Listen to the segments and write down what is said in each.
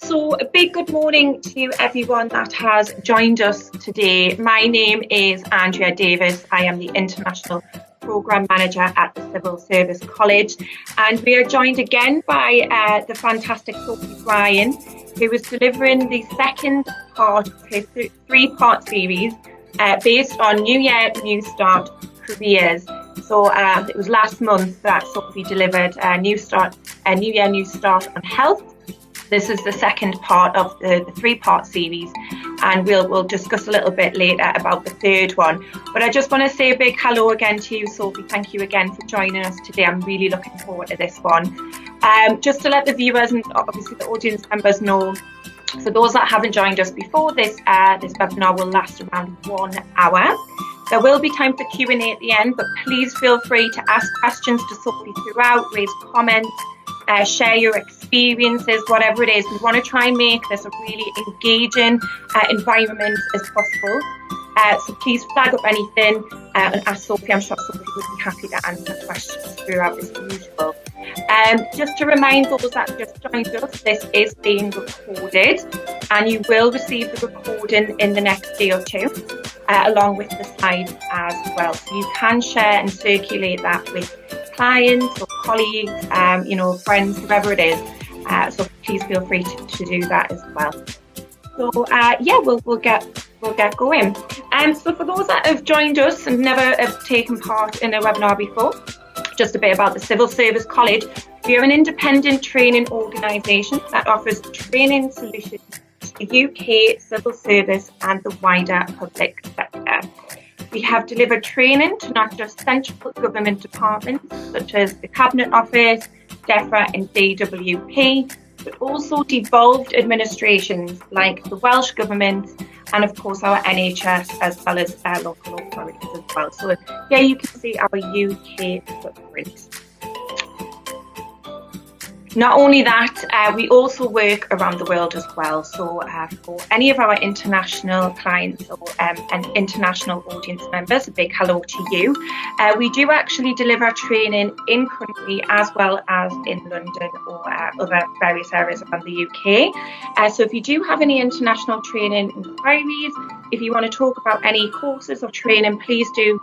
So a big good morning to everyone that has joined us today. My name is Andrea Davis. I am the International Programme Manager at the Civil Service College, and we are joined again by the fantastic Sophie Bryan, who is delivering the second part of her three-part series based on New Year, New Start careers. So it was last month that Sophie delivered a New Year, New Start on health. This is the second part of the three-part series, and we'll discuss a little bit later about the third one. But I just want to say a big hello again to you, Sophie. Thank you again for joining us today. I'm really looking forward to this one. Just to let the viewers and obviously the audience members know, for those that haven't joined us before, this webinar will last around 1 hour. There will be time for Q&A at the end, but please feel free to ask questions to Sophie throughout, raise comments, share your experiences, whatever it is. We want to try and make this a really engaging environment as possible. So please flag up anything and ask Sophie. I'm sure Sophie would be happy to answer questions throughout as usual. Just to remind those that just joined us, this is being recorded, and you will receive the recording in the next day or two, along with the slides as well. So you can share and circulate that with clients or colleagues, friends, whoever it is. So please feel free to do that as well. So we'll get going. So for those that have joined us and never have taken part in a webinar before, just a bit about the Civil Service College. We are an independent training organisation that offers training solutions to the UK civil service and the wider public sector. We have delivered training to not just central government departments such as the Cabinet Office, DEFRA and DWP, but also devolved administrations like the Welsh Government and of course our NHS as well as our local authorities as well. So here you can see our UK footprint. Not only that, we also work around the world as well. So for any of our international clients or and international audience members, a big hello to you. We do actually deliver training in country as well as in London or other various areas around the UK. So if you do have any international training inquiries, if you want to talk about any courses or training, please do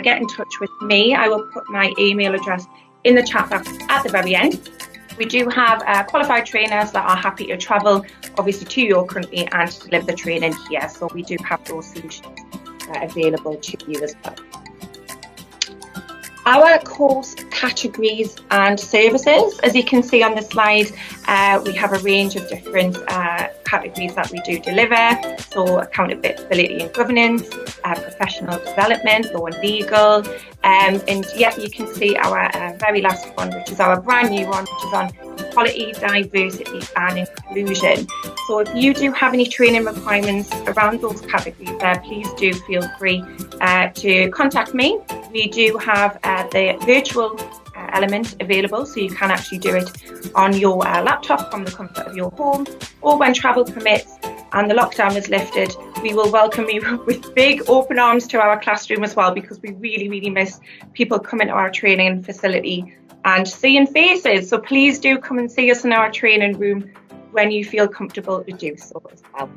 get in touch with me. I will put my email address in the chat box at the very end. We do have qualified trainers that are happy to travel, obviously, to your country and to deliver the training here. So we do have those solutions available to you as well. Our course categories and services, as you can see on the slide, we have a range of different categories that we do deliver. So accountability and governance, professional development, law and legal, and yet you can see our very last one, which is our brand new one, which is on equality, diversity and inclusion. So if you do have any training requirements around those categories there, please do feel free to contact me. We do have the virtual element available, so you can actually do it on your laptop from the comfort of your home, or when travel permits and the lockdown is lifted, we will welcome you with big open arms to our classroom as well, because we really, really miss people coming to our training facility and seeing faces. So please do come and see us in our training room when you feel comfortable to do so as well.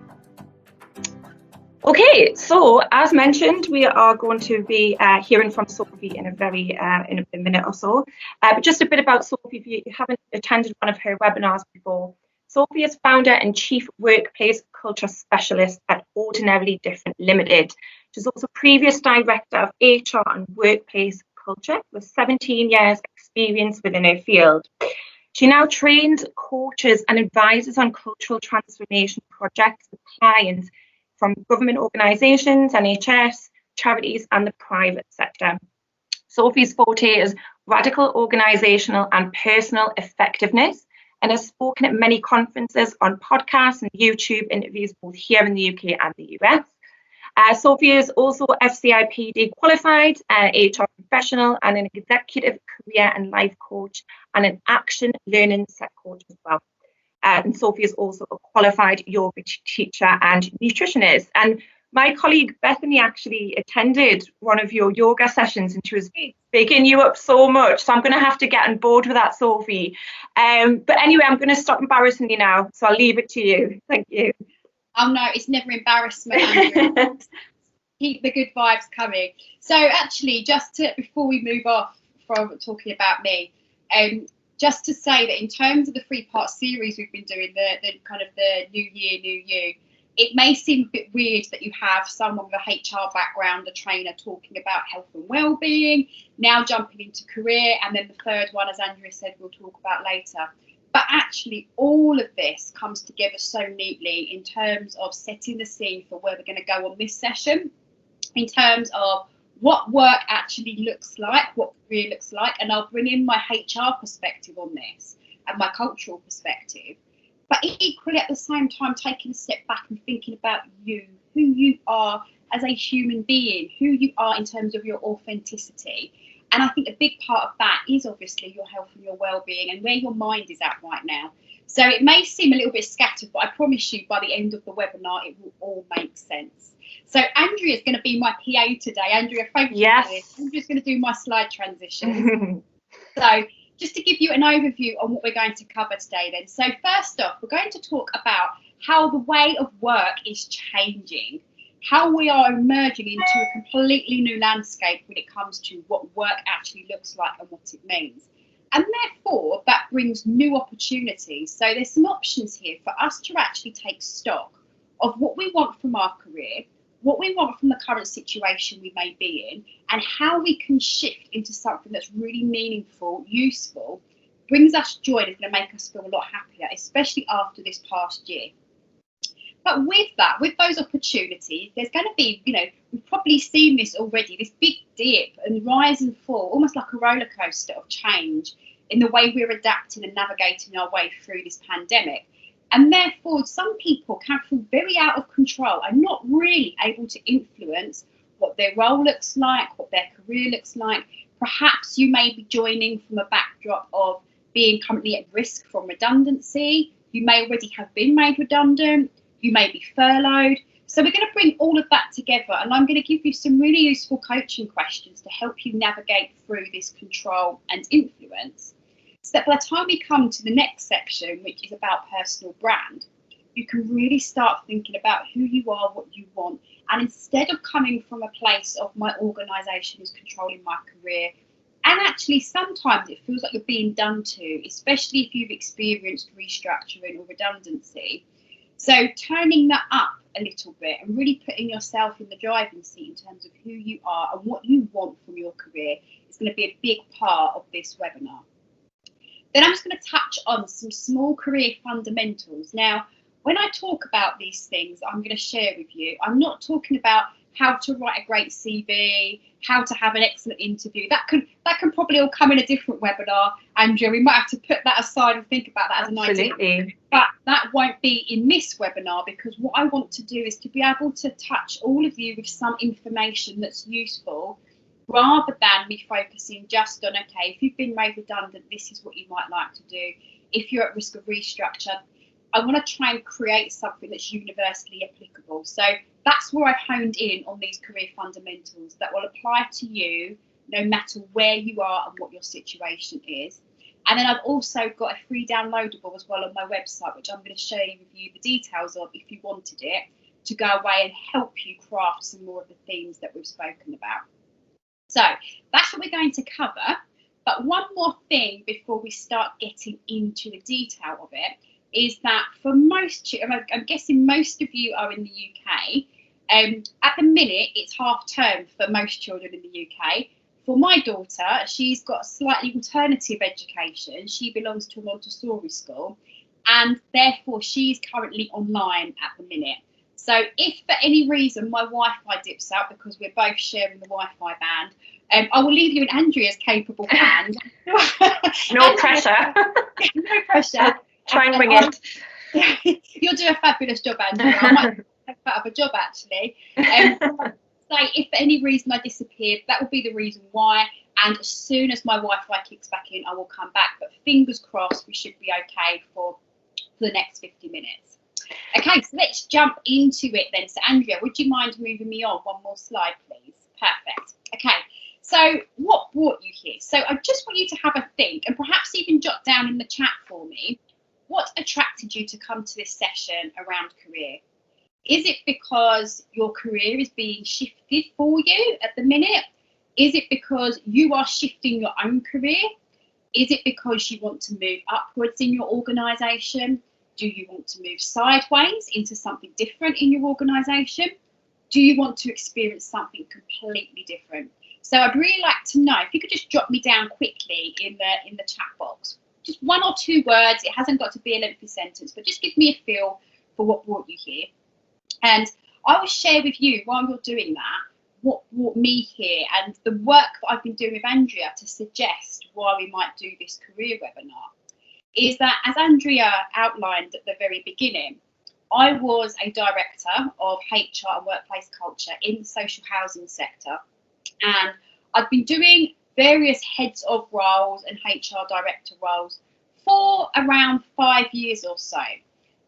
Okay, so as mentioned, we are going to be hearing from Sophie in a minute or so. But just a bit about Sophie, if you haven't attended one of her webinars before. Sophie is founder and chief workplace culture specialist at Ordinarily Different Limited. She's also previous director of HR and workplace culture with 17 years experience within her field. She now trains, coaches and advises on cultural transformation projects with clients from government organisations, NHS, charities and the private sector. Sophie's forte is radical organisational and personal effectiveness, and has spoken at many conferences, on podcasts and YouTube interviews both here in the UK and the US. Sophie is also FCIPD qualified, HR professional and an executive career and life coach and an action learning set coach as well. And Sophie is also a qualified yoga teacher and nutritionist. And My colleague Bethany actually attended one of your yoga sessions and she was bigging you up so much. So I'm going to have to get on board with that, Sophie. But anyway, I'm going to stop embarrassing you now. So I'll leave it to you. Thank you. Oh, no, it's never embarrassment, Andrea. Keep the good vibes coming. So actually, before we move off from talking about me, just to say that in terms of the 3-part series we've been doing, the kind of the new year, new you, it may seem a bit weird that you have someone with a HR background, a trainer, talking about health and well-being, now jumping into career, and then the third one, as Andrea said, we'll talk about later. But actually, all of this comes together so neatly in terms of setting the scene for where we're going to go on this session, in terms of what work actually looks like, what career looks like, and I'll bring in my HR perspective on this and my cultural perspective. But equally at the same time, taking a step back and thinking about you, who you are as a human being, who you are in terms of your authenticity. And I think a big part of that is obviously your health and your well-being and where your mind is at right now. So it may seem a little bit scattered, but I promise you by the end of the webinar, it will all make sense. So Andrea is going to be my PA today. Andrea, thank you. Yes. Andrea's going to do my slide transition. So just to give you an overview on what we're going to cover today then. So first off, we're going to talk about how the way of work is changing, how we are emerging into a completely new landscape when it comes to what work actually looks like and what it means. And therefore, that brings new opportunities. So there's some options here for us to actually take stock of what we want from our career, what we want from the current situation we may be in, and how we can shift into something that's really meaningful, useful, brings us joy, and is going to make us feel a lot happier, especially after this past year. But with that, with those opportunities, there's going to be, we've probably seen this already, this big dip and rise and fall, almost like a roller coaster of change in the way we're adapting and navigating our way through this pandemic. And therefore, some people can feel very out of control and not really able to influence what their role looks like, what their career looks like. Perhaps you may be joining from a backdrop of being currently at risk from redundancy. You may already have been made redundant. You may be furloughed. So we're going to bring all of that together, and I'm going to give you some really useful coaching questions to help you navigate through this control and influence. So that by the time we come to the next section, which is about personal brand, you can really start thinking about who you are, what you want. And instead of coming from a place of my organisation is controlling my career, and actually sometimes it feels like you're being done to, especially if you've experienced restructuring or redundancy. So turning that up a little bit and really putting yourself in the driving seat in terms of who you are and what you want from your career is going to be a big part of this webinar. Then I'm just going to touch on some small career fundamentals. Now, when I talk about these things I'm going to share with you, I'm not talking about how to write a great CV, how to have an excellent interview. That can probably all come in a different webinar, Andrea. We might have to put that aside and think about that as an idea. But that won't be in this webinar, because what I want to do is to be able to touch all of you with some information that's useful, rather than me focusing just on, okay, if you've been made redundant, this is what you might like to do. If you're at risk of restructure, I want to try and create something that's universally applicable. So that's where I've honed in on these career fundamentals that will apply to you no matter where you are and what your situation is. And then I've also got a free downloadable as well on my website, which I'm going to share with you the details of if you wanted it, to go away and help you craft some more of the themes that we've spoken about. So that's what we're going to cover. But one more thing before we start getting into the detail of it is that for most, I'm guessing most of you are in the UK. At the minute, it's half term for most children in the UK. For my daughter, she's got a slightly alternative education. She belongs to a Montessori school, and therefore she's currently online at the minute. So if for any reason my Wi-Fi dips out, because we're both sharing the Wi-Fi band, I will leave you in Andrea's capable hand. No pressure. No pressure. Try and bring it. You'll do a fabulous job, Andrea. I might have out of a job, actually. So if for any reason I disappeared, that will be the reason why. And as soon as my Wi-Fi kicks back in, I will come back. But fingers crossed, we should be okay for the next 50 minutes. Okay, so let's jump into it then. So Andrea, would you mind moving me on one more slide, please? Perfect. Okay, so what brought you here? So I just want you to have a think and perhaps even jot down in the chat for me, what attracted you to come to this session around career? Is it because your career is being shifted for you at the minute? Is it because you are shifting your own career? Is it because you want to move upwards in your organisation? Do you want to move sideways into something different in your organisation? Do you want to experience something completely different? So I'd really like to know if you could just drop me down quickly in the chat box. Just 1 or 2 words. It hasn't got to be a lengthy sentence, but just give me a feel for what brought you here. And I will share with you while you're doing that what brought me here and the work that I've been doing with Andrea to suggest why we might do this career webinar. Is that, as Andrea outlined at the very beginning, I was a director of HR and workplace culture in the social housing sector, and I've been doing various heads of roles and HR director roles for around 5 years or so.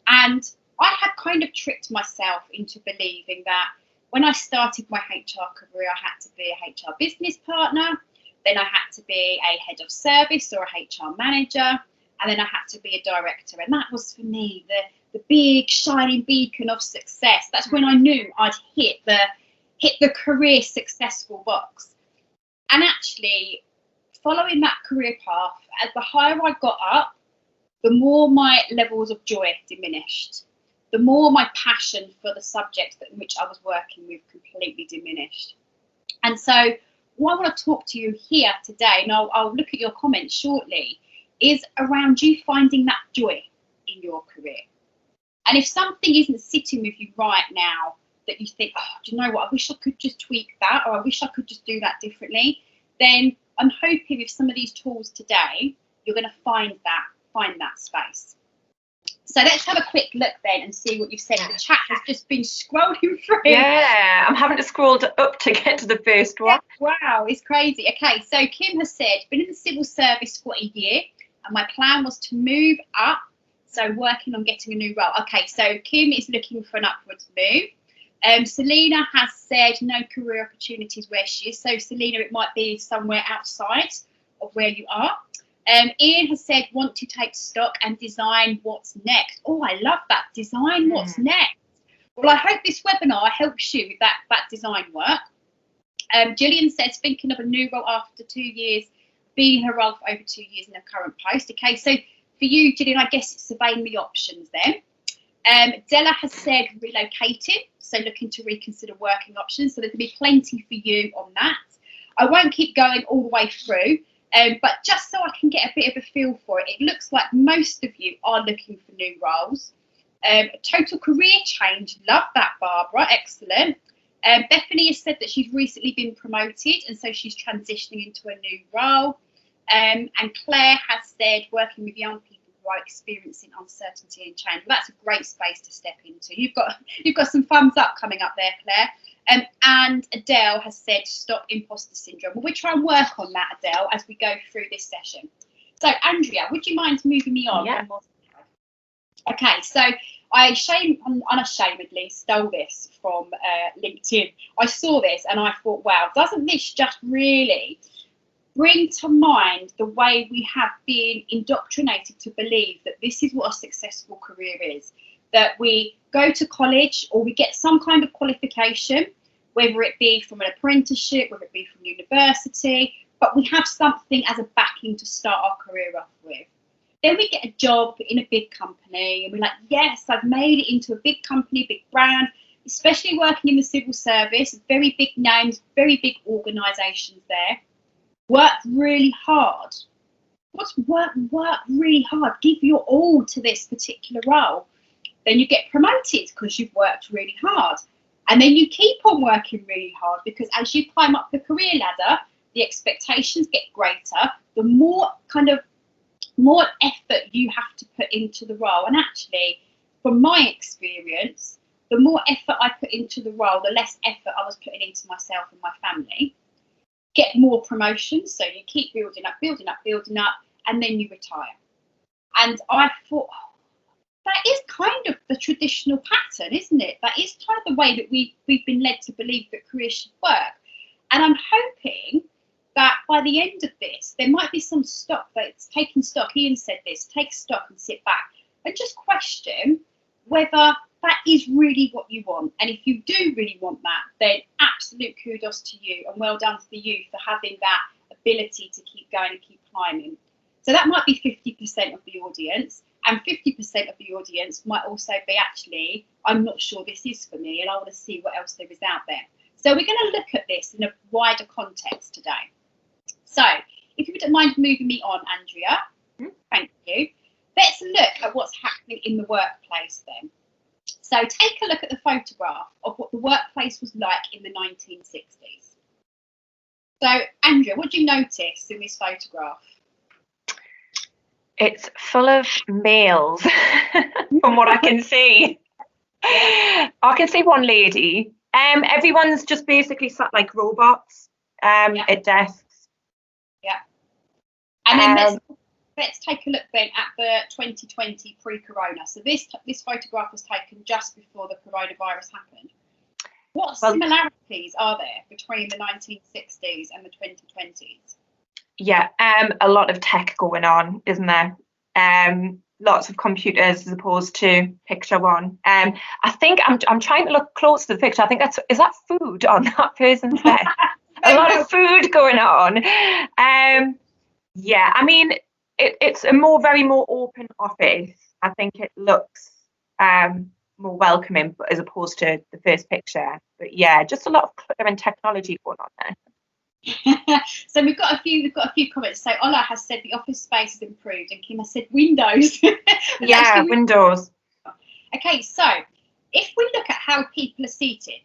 And I had kind of tricked myself into believing that when I started my HR career, I had to be a HR business partner, then I had to be a head of service or a HR manager, and then I had to be a director. And that was for me the big shining beacon of success. That's when I knew I'd hit the career successful box. And actually, following that career path, as the higher I got up, the more my levels of joy diminished. The more my passion for the subjects in which I was working with completely diminished. And so what I want to talk to you here today, and I'll look at your comments shortly, is around you finding that joy in your career. And if something isn't sitting with you right now that you think, oh, do you know what, I wish I could just tweak that, or I wish I could just do that differently, then I'm hoping with some of these tools today, you're going to find that space. So let's have a quick look then and see what you've said. The chat has just been scrolling through. Yeah, I'm having to scroll up to get to the first one. Wow, it's crazy. Okay, so Kim has said, been in the civil service for a year and my plan was to move up, so working on getting a new role. Okay, so Kim is looking for an upwards move. Selena has said no career opportunities where she is. So Selena, it might be somewhere outside of where you are. Ian has said, want to take stock and design what's next. Oh, I love that. Design what's next. Well, I hope this webinar helps you with that design work. Gillian says, thinking of a new role after 2 years, being in her role for over 2 years in her current post. Okay, so for you, Gillian, I guess it's surveying the options then. Della has said relocating, so looking to reconsider working options. So there's going to be plenty for you on that. I won't keep going all the way through. But just so I can get a bit of a feel for it, it looks like most of you are looking for new roles. Total career change, love that, Barbara, excellent. Bethany has said that she's recently been promoted and so she's transitioning into a new role. And Claire has said working with young people who are experiencing uncertainty and change. Well, that's a great space to step into. You've got some thumbs up coming up there, Claire. And Adele has said stop imposter syndrome. Well, we'll try and work on that, Adele, as we go through this session. So Andrea, would you mind moving me on? Yeah. Okay, so I unashamedly stole this from LinkedIn. I saw this and I thought, wow, doesn't this just really bring to mind the way we have been indoctrinated to believe that this is what a successful career is? That we go to college or we get some kind of qualification, whether it be from an apprenticeship, whether it be from university, but we have something as a backing to start our career off with. Then we get a job in a big company and we're like, yes, I've made it into a big company, big brand, especially working in the civil service, very big names, very big organisations there. Work really hard. What's work really hard? Give your all to this particular role. Then you get promoted because you've worked really hard. And then you keep on working really hard because as you climb up the career ladder, the expectations get greater, the more effort you have to put into the role. And actually, from my experience, the more effort I put into the role, the less effort I was putting into myself and my family. Get more promotions, so you keep building up, and then you retire. And I thought, that is kind of the traditional pattern, isn't it? That is kind of the way that we've been led to believe that careers should work. And I'm hoping that by the end of this, there might be some stock that's taking stock. Ian said this, take stock and sit back and just question whether that is really what you want. And if you do really want that, then absolute kudos to you and well done for you for having that ability to keep going and keep climbing. So that might be 50% of the audience, and 50% of the audience might also be, actually, I'm not sure this is for me and I want to see what else there is out there. So we're going to look at this in a wider context today. So if you wouldn't mind moving me on, Andrea, thank you. Let's look at what's happening in the workplace then. So take a look at the photograph of what the workplace was like in the 1960s. So Andrea, what do you notice in this photograph? It's full of males, from what I can see. I can see one lady. Everyone's just basically sat like robots at desks. Yeah. And then let's take a look then at the 2020 pre-corona. So this photograph was taken just before the coronavirus happened. What similarities are there between the 1960s and the 2020s? Yeah, a lot of tech going on, isn't there? Lots of computers as opposed to picture one. I think I'm trying to look close to the picture. I think is that food on that person's desk? A lot of food going on. Yeah, I mean, it's a very more open office. I think it looks more welcoming as opposed to the first picture. But yeah, just a lot of clutter and technology going on there. So we've got a few comments. So Ola has said the office space has improved, and Kim has said windows. Yeah, windows. Okay, so if we look at how people are seated,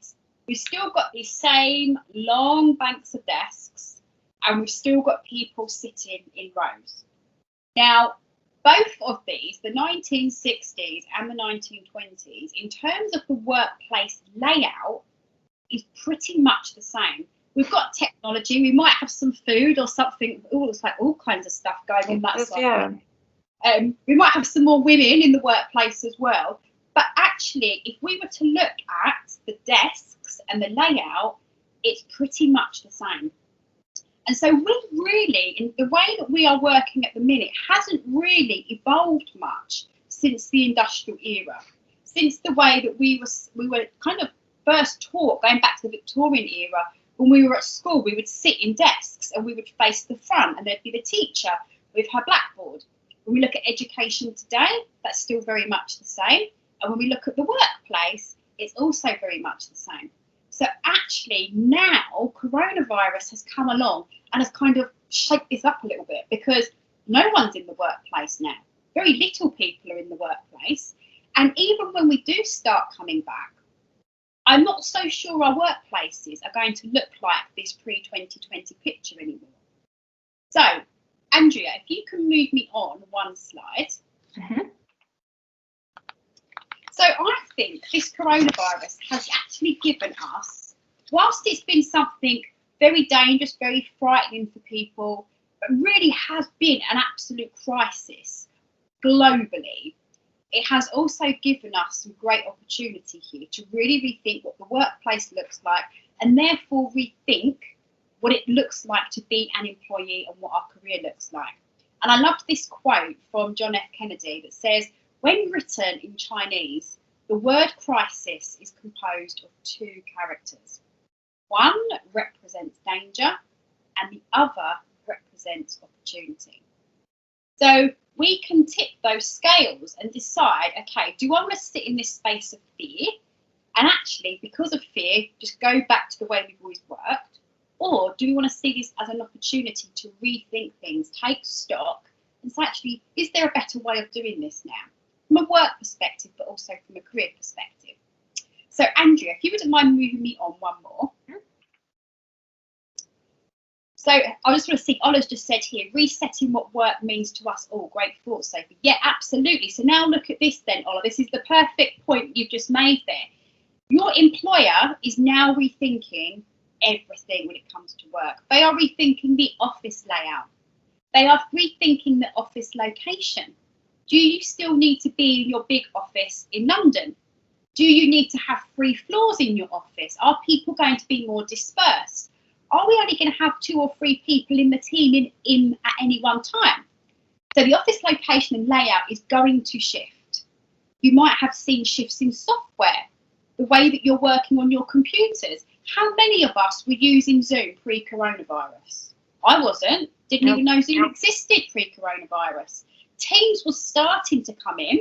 we've still got these same long banks of desks, and we've still got people sitting in rows. Now, both of these, the 1960s and the 1920s, in terms of the workplace layout, is pretty much the same. We've got technology. We might have some food or something. It's like all kinds of stuff going on that side. Yeah. We might have some more women in the workplace as well. But actually, if we were to look at the desks and the layout, it's pretty much the same. And so we really, in the way that we are working at the minute, hasn't really evolved much since the industrial era, since the way that we were kind of first taught, going back to the Victorian era. When we were at school, we would sit in desks and we would face the front, and there'd be the teacher with her blackboard. When we look at education today, that's still very much the same. And when we look at the workplace, it's also very much the same. So actually now coronavirus has come along and has kind of shaped this up a little bit, because no one's in the workplace now. Very little people are in the workplace. And even when we do start coming back, I'm not so sure our workplaces are going to look like this pre-2020 picture anymore. So, Andrea, if you can move me on one slide. Mm-hmm. So I think this coronavirus has actually given us, whilst it's been something very dangerous, very frightening for people, but really has been an absolute crisis globally, it has also given us some great opportunity here to really rethink what the workplace looks like, and therefore rethink what it looks like to be an employee and what our career looks like. And I loved this quote from John F. Kennedy that says, when written in Chinese, the word crisis is composed of two characters. One represents danger and the other represents opportunity. So we can tip those scales and decide, okay, do I want to sit in this space of fear and actually, because of fear, just go back to the way we've always worked? Or do we want to see this as an opportunity to rethink things, take stock, and say, actually, is there a better way of doing this now? From a work perspective, but also from a career perspective. So, Andrea, if you wouldn't mind moving me on one more. So I just want to see, Ola's just said here, resetting what work means to us all. Great thoughts, Sophie. Yeah, absolutely. So now look at this then, Ola. This is the perfect point you've just made there. Your employer is now rethinking everything when it comes to work. They are rethinking the office layout. They are rethinking the office location. Do you still need to be in your big office in London? Do you need to have 3 floors in your office? Are people going to be more dispersed? Are we only going to have 2 or 3 people in the team in at any one time? So the office location and layout is going to shift. You might have seen shifts in software, the way that you're working on your computers. How many of us were using Zoom pre-coronavirus? I wasn't, didn't even know Zoom existed pre-coronavirus. Teams was starting to come in,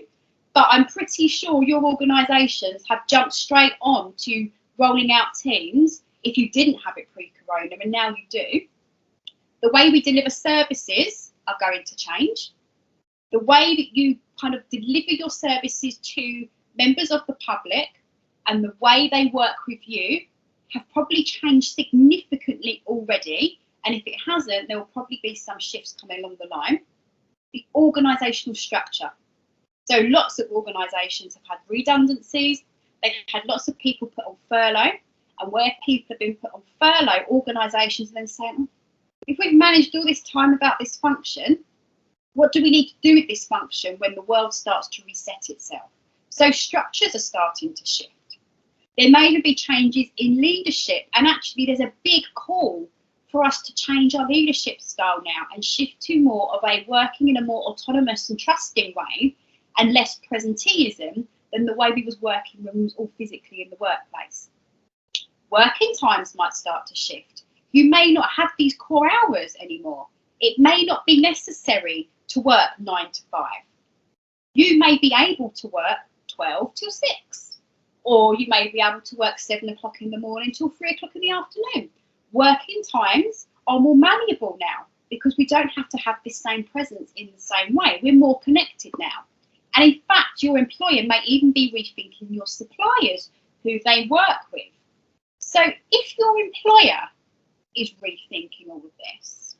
but I'm pretty sure your organisations have jumped straight on to rolling out Teams if you didn't have it pre-corona, and now you do. The way we deliver services are going to change. The way that you kind of deliver your services to members of the public and the way they work with you have probably changed significantly already. And if it hasn't, there will probably be some shifts coming along the line. The organisational structure. So lots of organisations have had redundancies. They've had lots of people put on furlough. And where people have been put on furlough, organisations are then saying, if we've managed all this time about this function, what do we need to do with this function when the world starts to reset itself? So structures are starting to shift. There may be changes in leadership, and actually there's a big call for us to change our leadership style now and shift to more of a working in a more autonomous and trusting way and less presenteeism than the way we was working when we was all physically in the workplace. Working times might start to shift. You may not have these core hours anymore. It may not be necessary to work 9 to 5. You may be able to work 12 till 6, or you may be able to work 7 o'clock in the morning till 3 o'clock in the afternoon. Working times are more malleable now because we don't have to have this same presence in the same way. We're more connected now. And in fact, your employer may even be rethinking your suppliers who they work with. So if your employer is rethinking all of this,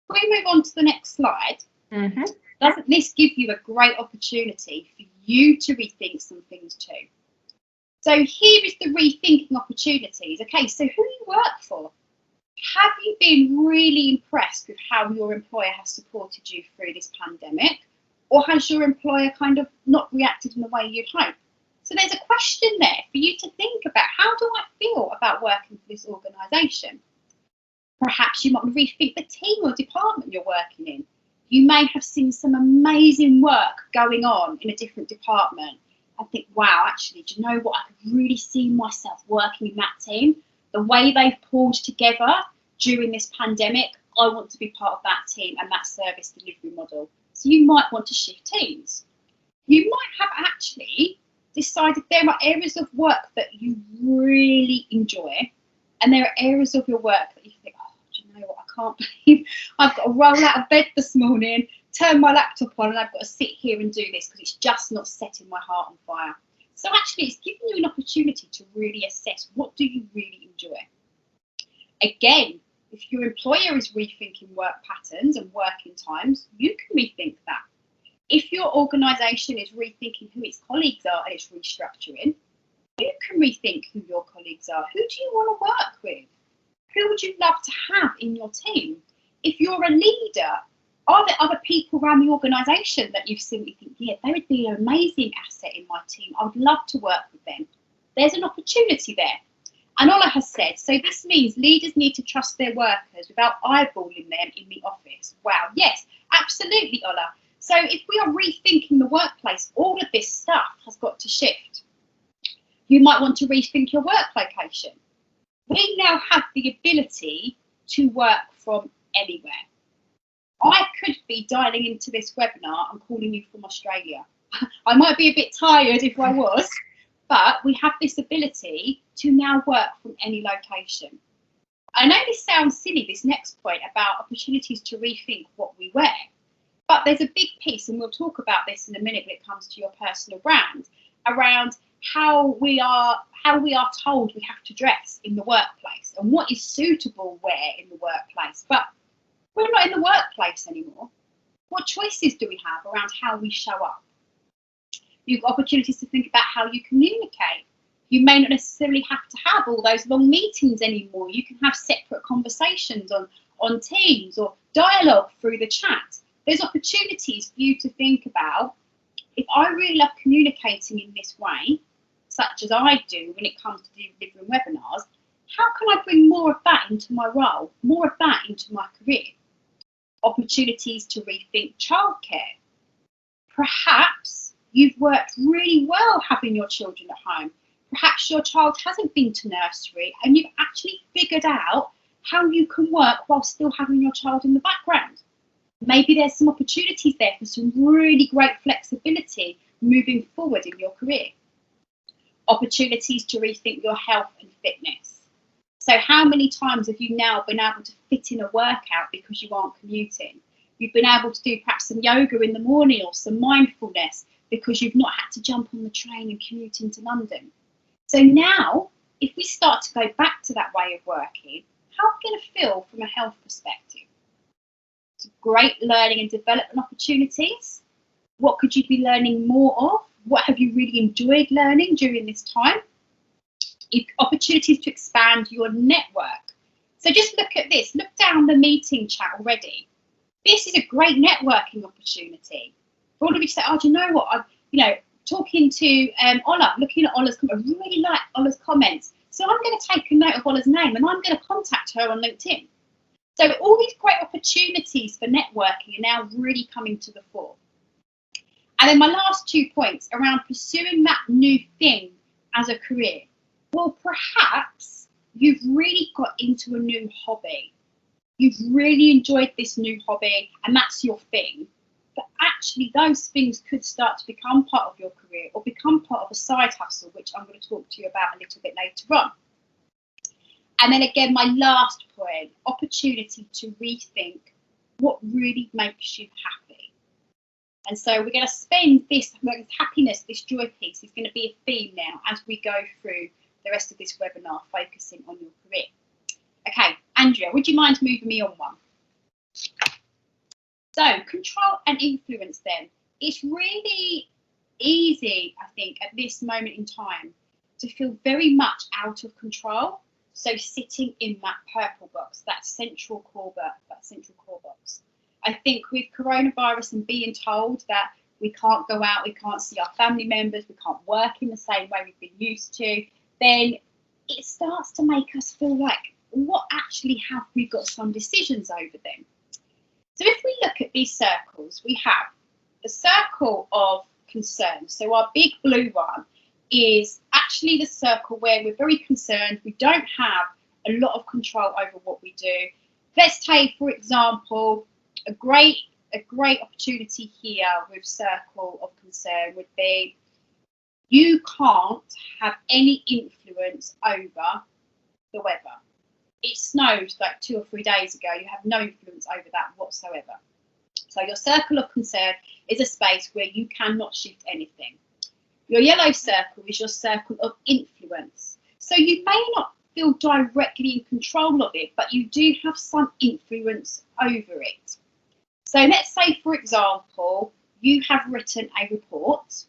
we move on to the next slide. Doesn't this give you a great opportunity for you to rethink some things too? So here is the rethinking opportunities. Okay, so who you work for? Have you been really impressed with how your employer has supported you through this pandemic? Or has your employer kind of not reacted in the way you'd hope? So there's a question there for you to think about. How do I feel about working for this organisation? Perhaps you might rethink the team or department you're working in. You may have seen some amazing work going on in a different department and think, wow, actually, do you know what? I could really see myself working in that team. The way they've pulled together during this pandemic, I want to be part of that team and that service delivery model. So you might want to shift teams. You might have actually decided there are areas of work that you really enjoy, and there are areas of your work that you think, oh, do you know what? I can't believe I've got to roll out of bed this morning, turn my laptop on, and I've got to sit here and do this because it's just not setting my heart on fire. So actually, it's giving you an opportunity to really assess, what do you really enjoy? Again, if your employer is rethinking work patterns and working times, you can rethink that. If your organisation is rethinking who its colleagues are and it's restructuring, you can rethink who your colleagues are. Who do you want to work with? Who would you love to have in your team? If you're a leader, are there other people around the organisation that you've simply think, yeah, they would be an amazing asset in my team. I would love to work with them. There's an opportunity there. And Ola has said, so this means leaders need to trust their workers without eyeballing them in the office. Wow, yes, absolutely, Ola. So if we are rethinking the workplace, all of this stuff has got to shift. You might want to rethink your work location. We now have the ability to work from anywhere. I could be dialing into this webinar and calling you from Australia. I might be a bit tired if I was, but we have this ability to now work from any location. I know this sounds silly, this next point about opportunities to rethink what we wear, but there's a big piece, and we'll talk about this in a minute when it comes to your personal brand, around how we are told we have to dress in the workplace and what is suitable wear in the workplace. But we're not in the workplace anymore. What choices do we have around how we show up? You've got opportunities to think about how you communicate. You may not necessarily have to have all those long meetings anymore. You can have separate conversations on Teams or dialogue through the chat. there's opportunities for you to think about, if I really love communicating in this way, such as I do when it comes to delivering webinars, how can I bring more of that into my role, more of that into my career? Opportunities to rethink childcare. Perhaps you've worked really well having your children at home. Perhaps your child hasn't been to nursery and you've actually figured out how you can work while still having your child in the background. Maybe there's some opportunities there for some really great flexibility moving forward in your career. Opportunities to rethink your health and fitness. So how many times have you now been able to fit in a workout because you aren't commuting? You've been able to do perhaps some yoga in the morning or some mindfulness because you've not had to jump on the train and commute into London. So now, if we start to go back to that way of working, how are we going to feel from a health perspective? It's great learning and development opportunities. What could you be learning more of? What have you really enjoyed learning during this time? Opportunities to expand your network. So just look at this. Look down the meeting chat already. This is a great networking opportunity. For all of you to say, oh, do you know what? Talking to Ola, looking at Ola's comments, I really like Ola's comments. So I'm going to take a note of Ola's name and I'm going to contact her on LinkedIn. So all these great opportunities for networking are now really coming to the fore. And then my last 2 points around pursuing that new thing as a career. Well, perhaps you've really got into a new hobby. You've really enjoyed this new hobby and that's your thing. But actually those things could start to become part of your career or become part of a side hustle, which I'm going to talk to you about a little bit later on. And then again, my last point, opportunity to rethink what really makes you happy. And so we're going to spend this happiness, this joy piece is going to be a theme now as we go through the rest of this webinar, focusing on your career. Okay, Andrea, would you mind moving me on one? So control and influence then. It's really easy, I think, at this moment in time to feel very much out of control. So sitting in that purple box, that central core box. I think with coronavirus and being told that we can't go out, we can't see our family members, we can't work in the same way we've been used to, then it starts to make us feel like, what actually have we got some decisions over them? So if we look at these circles, we have the circle of concern. So our big blue one is actually the circle where we're very concerned. We don't have a lot of control over what we do. Let's take, for example, a great opportunity here with circle of concern would be you can't have any influence over the weather. It snowed like 2 or 3 days ago. You have no influence over that whatsoever. So your circle of concern is a space where you cannot shift anything. Your yellow circle is your circle of influence. So you may not feel directly in control of it, but you do have some influence over it. So let's say, for example, you have written a report,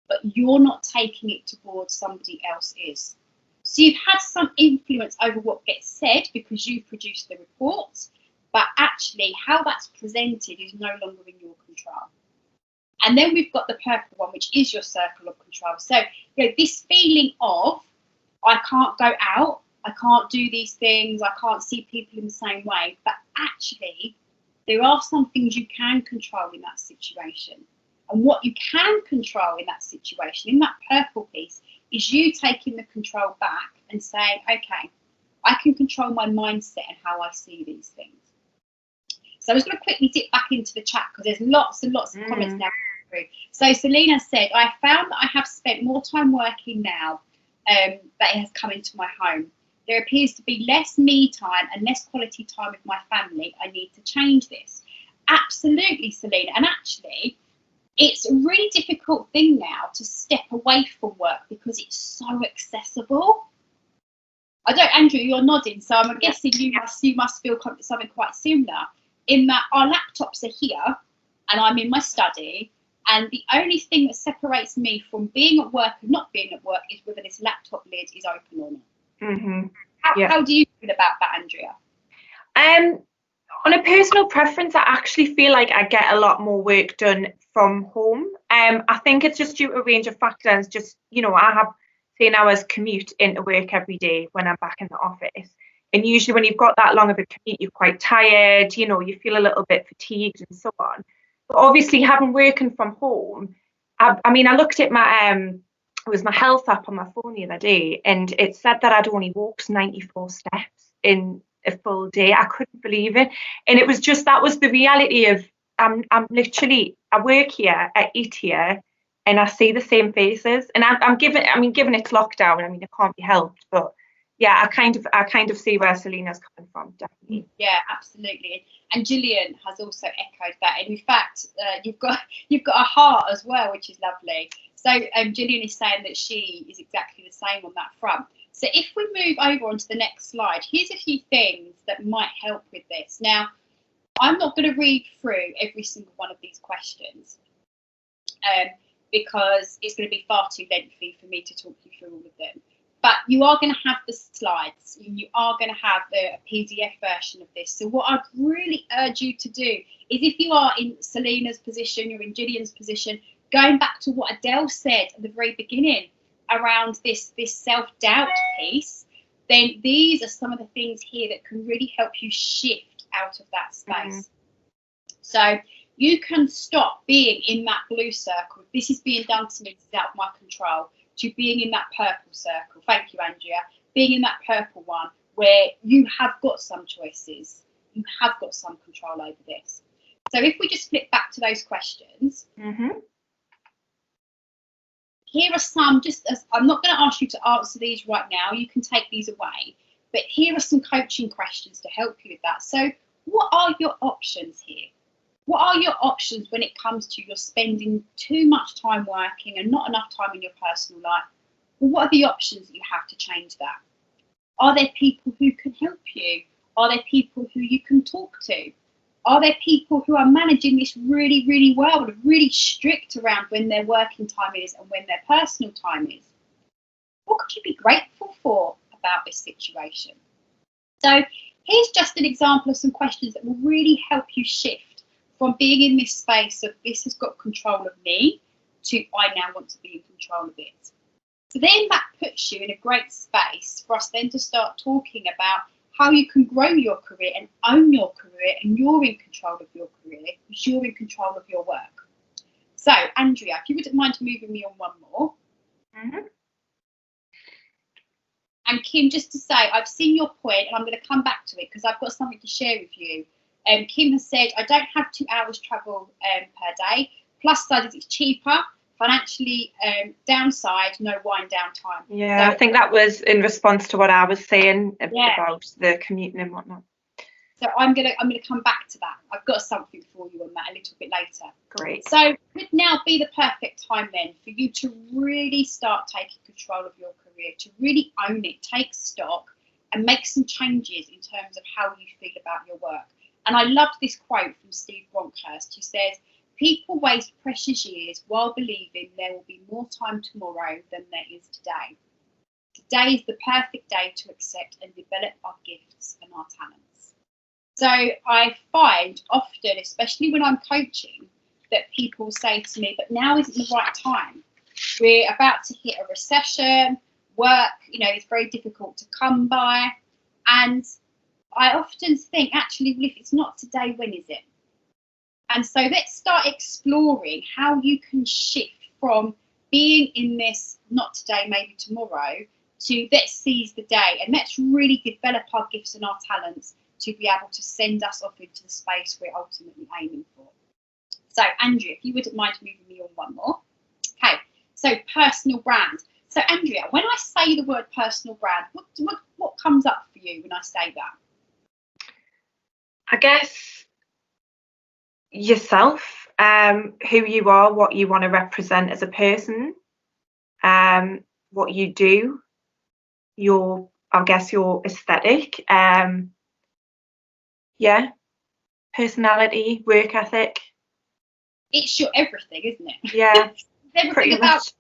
but you're not taking it to board, somebody else is. So you've had some influence over what gets said because you produced the report, but actually how that's presented is no longer in your control. And then we've got the purple one, which is your circle of control. So this feeling of, I can't go out, I can't do these things, I can't see people in the same way, but actually there are some things you can control in that situation. And what you can control in that situation, in that purple piece, is you taking the control back and saying, okay, I can control my mindset and how I see these things. So I was going to quickly dip back into the chat because there's lots and lots of comments now. So Selena said, I found that I have spent more time working now that it has come into my home. There appears to be less me time and less quality time with my family. I need to change this. Absolutely, Selena. And actually, it's a really difficult thing now to step away from work because it's so accessible. Andrew, you're nodding, so I'm guessing you must feel something quite similar in that our laptops are here and I'm in my study, and the only thing that separates me from being at work and not being at work is whether this laptop lid is open or not. How do you feel about that, Andrea? On a personal preference, I actually feel like I get a lot more work done from home. I think it's just due to a range of factors. Just, I have, say, an hour's commute into work every day when I'm back in the office. And usually when you've got that long of a commute, you're quite tired, you feel a little bit fatigued and so on. But obviously having working from home, I looked at it was my health app on my phone the other day, and it said that I'd only walked 94 steps in a full day. I couldn't believe it. And it was just, that was the reality of, I'm literally, I work here, I eat here, and I see the same faces. And given it's lockdown, it can't be helped, but yeah, I kind of see where Selena's coming from, definitely. Yeah, absolutely. And Gillian has also echoed that. And in fact, you've got a heart as well, which is lovely. So Gillian is saying that she is exactly the same on that front. So if we move over onto the next slide, here's a few things that might help with this. Now, I'm not going to read through every single one of these questions because it's going to be far too lengthy for me to talk you through all of them. But you are going to have the slides, and you are going to have a PDF version of this. So what I'd really urge you to do is, if you are in Selena's position, you're in Gillian's position, going back to what Adele said at the very beginning around this self-doubt piece, then these are some of the things here that can really help you shift out of that space. So you can stop being in that blue circle. This is being done to me, this is out of my control, to being in that purple circle. Thank you, Andrea. Being in that purple one where you have got some choices, you have got some control over this. So if we just flip back to those questions, here are some, just as I'm not going to ask you to answer these right now, you can take these away, but here are some coaching questions to help you with that. So what are your options here? What are your options when it comes to you're spending too much time working and not enough time in your personal life? Well, what are the options that you have to change that? Are there people who can help you? Are there people who you can talk to? Are there people who are managing this really, really well and are really strict around when their working time is and when their personal time is? What could you be grateful for about this situation? So here's just an example of some questions that will really help you shift from being in this space of this has got control of me to I now want to be in control of it. So then that puts you in a great space for us then to start talking about how you can grow your career and own your career, and you're in control of your career because you're in control of your work. So Andrea, if you wouldn't mind moving me on one more. And Kim, just to say, I've seen your point and I'm going to come back to it because I've got something to share with you. Kim has said, I don't have 2 hours travel per day. Plus side is it's cheaper. Financially, downside, no wind down time. Yeah, so I think that was in response to what I was saying about the commuting and whatnot. So I'm gonna come back to that. I've got something for you on that a little bit later. Great. So could now be the perfect time then for you to really start taking control of your career, to really own it, take stock, and make some changes in terms of how you feel about your work. And I loved this quote from Steve Bronkhurst, who says, people waste precious years while believing there will be more time tomorrow than there is today. Today is the perfect day to accept and develop our gifts and our talents. So I find often, especially when I'm coaching, that people say to me, but now isn't the right time. We're about to hit a recession, work, is very difficult to come by. And I often think, actually, well, if it's not today, when is it? And so let's start exploring how you can shift from being in this, not today, maybe tomorrow, to let's seize the day and let's really develop our gifts and our talents to be able to send us off into the space we're ultimately aiming for. So, Andrea, if you wouldn't mind moving me on one more. Okay, so personal brand. So, Andrea, when I say the word personal brand, what comes up for you when I say that? I guess yourself, who you are, what you want to represent as a person, what you do, your aesthetic, personality, work ethic. It's your everything, isn't it? Yeah. Everything about,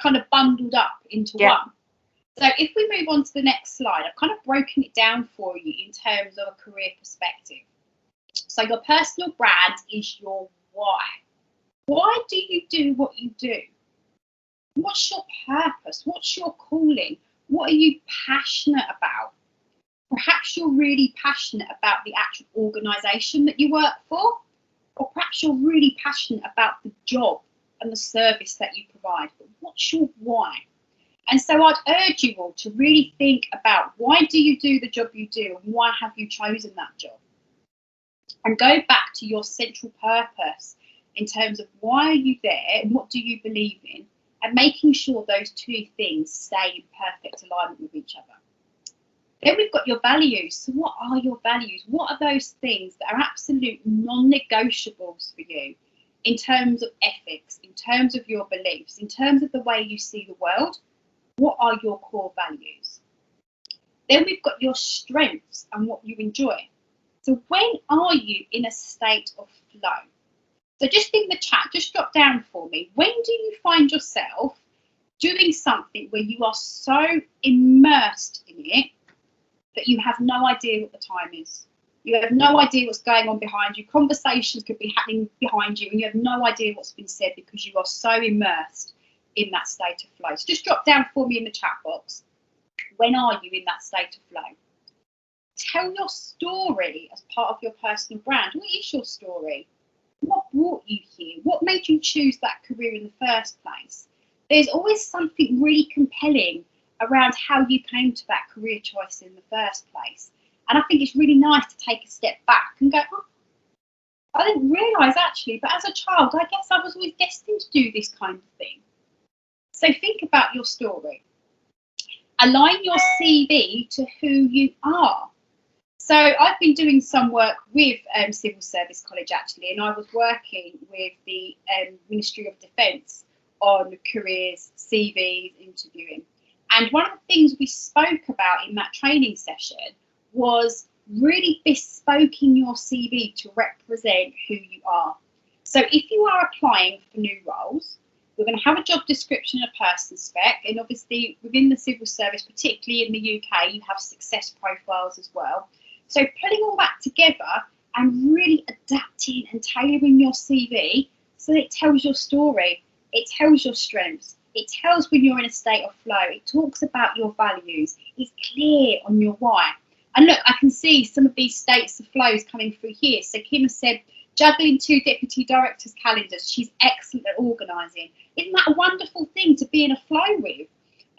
kind of bundled up into one. So if we move on to the next slide, I've kind of broken it down for you in terms of a career perspective. So your personal brand is your why. Why do you do what you do? What's your purpose? What's your calling? What are you passionate about? Perhaps you're really passionate about the actual organisation that you work for, or perhaps you're really passionate about the job and the service that you provide. But what's your why? And so I'd urge you all to really think about, why do you do the job you do, and why have you chosen that job? And go back to your central purpose in terms of why are you there and what do you believe in, and making sure those two things stay in perfect alignment with each other. Then we've got your values. So what are your values? What are those things that are absolute non-negotiables for you in terms of ethics, in terms of your beliefs, in terms of the way you see the world? What are your core values? Then we've got your strengths and what you enjoy. So when are you in a state of flow? So just in the chat, just drop down for me. When do you find yourself doing something where you are so immersed in it that you have no idea what the time is? You have no idea what's going on behind you. Conversations could be happening behind you and you have no idea what's been said because you are so immersed in that state of flow. So just drop down for me in the chat box. When are you in that state of flow? Tell your story as part of your personal brand. What is your story? What brought you here? What made you choose that career in the first place? There's always something really compelling around how you came to that career choice in the first place. And I think it's really nice to take a step back and go, oh, I didn't realise actually, but as a child, I guess I was always destined to do this kind of thing. So think about your story. Align your CV to who you are. So I've been doing some work with Civil Service College actually, and I was working with the Ministry of Defence on careers, CVs, interviewing. And one of the things we spoke about in that training session was really bespoking your CV to represent who you are. So if you are applying for new roles, you're going to have a job description and a person spec, and obviously within the civil service, particularly in the UK, you have success profiles as well. So putting all that together and really adapting and tailoring your CV so that it tells your story, it tells your strengths, it tells when you're in a state of flow, it talks about your values, it's clear on your why. And look, I can see some of these states of flows coming through here. So Kim has said, juggling 2 deputy directors' calendars, she's excellent at organising. Isn't that a wonderful thing to be in a flow with?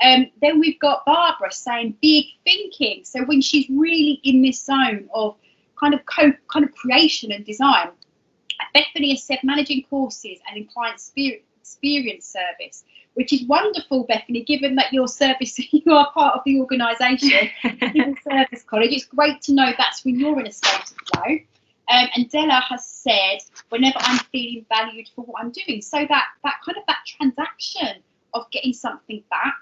Then we've got Barbara saying big thinking. So when she's really in this zone of kind of creation and design. Bethany has said managing courses and in client experience service, which is wonderful, Bethany, given that your service, you are part of the organisation, Civil Service College. It's great to know that's when you're in a state of flow. And Della has said, whenever I'm feeling valued for what I'm doing. So that transaction of getting something back.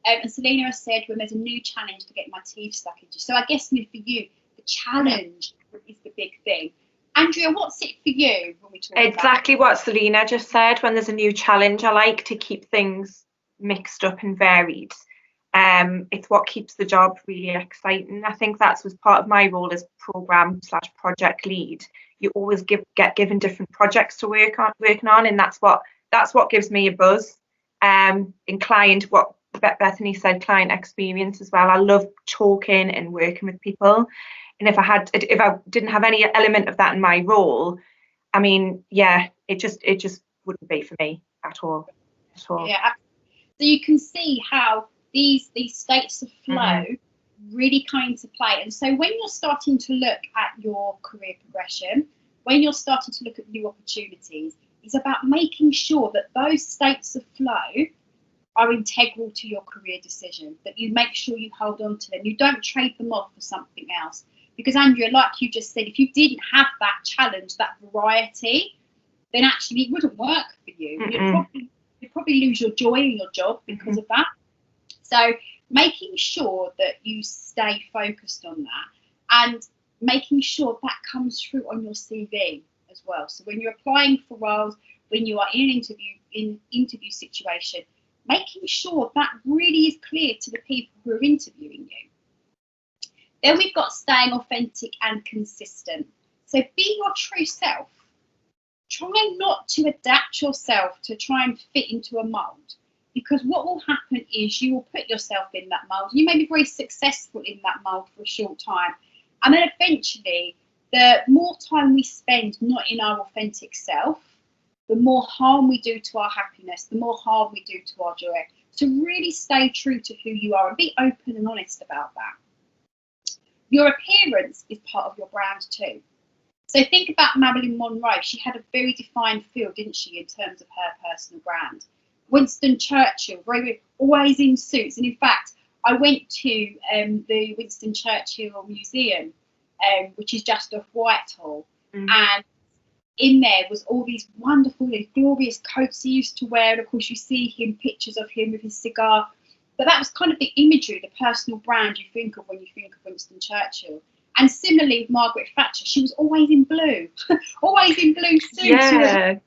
And Selena has said, when there's a new challenge to get my teeth stuck into. So I guess for you, the challenge is the big thing. Andrea, what's it for you when we talk exactly about what Selena just said? When there's a new challenge, I like to keep things mixed up and varied. It's what keeps the job really exciting. I think that was part of my role as program/project lead. You always get given different projects to working on, and that's what gives me a buzz. In client, what Bethany said, client experience as well. I love talking and working with people. And if I didn't have any element of that in my role, I mean, yeah, it just wouldn't be for me at all. Yeah. So you can see how these states of flow really come into play. And so when you're starting to look at your career progression, when you're starting to look at new opportunities, it's about making sure that those states of flow are integral to your career decision, that you make sure you hold on to them. You don't trade them off for something else. Because Andrea, like you just said, if you didn't have that challenge, that variety, then actually it wouldn't work for you. You'd probably lose your joy in your job because of that. So making sure that you stay focused on that and making sure that comes through on your CV as well. So when you're applying for roles, when you are in an interview situation, making sure that really is clear to the people who are interviewing you. Then we've got staying authentic and consistent. So be your true self. Try not to adapt yourself to try and fit into a mould, because what will happen is you will put yourself in that mould. You may be very successful in that mould for a short time, and then eventually the more time we spend not in our authentic self, the more harm we do to our happiness, the more harm we do to our joy. So really stay true to who you are and be open and honest about that. Your appearance is part of your brand too. So think about Marilyn Monroe. She had a very defined feel, didn't she, in terms of her personal brand. Winston Churchill, always in suits. And in fact, I went to the Winston Churchill Museum, which is just off Whitehall. And in there was all these wonderful, glorious coats he used to wear. And of course, you see him, pictures of him with his cigar. But that was kind of the imagery, the personal brand you think of when you think of Winston Churchill. And similarly with Margaret Thatcher, she was always in blue, always in blue suits. Yeah.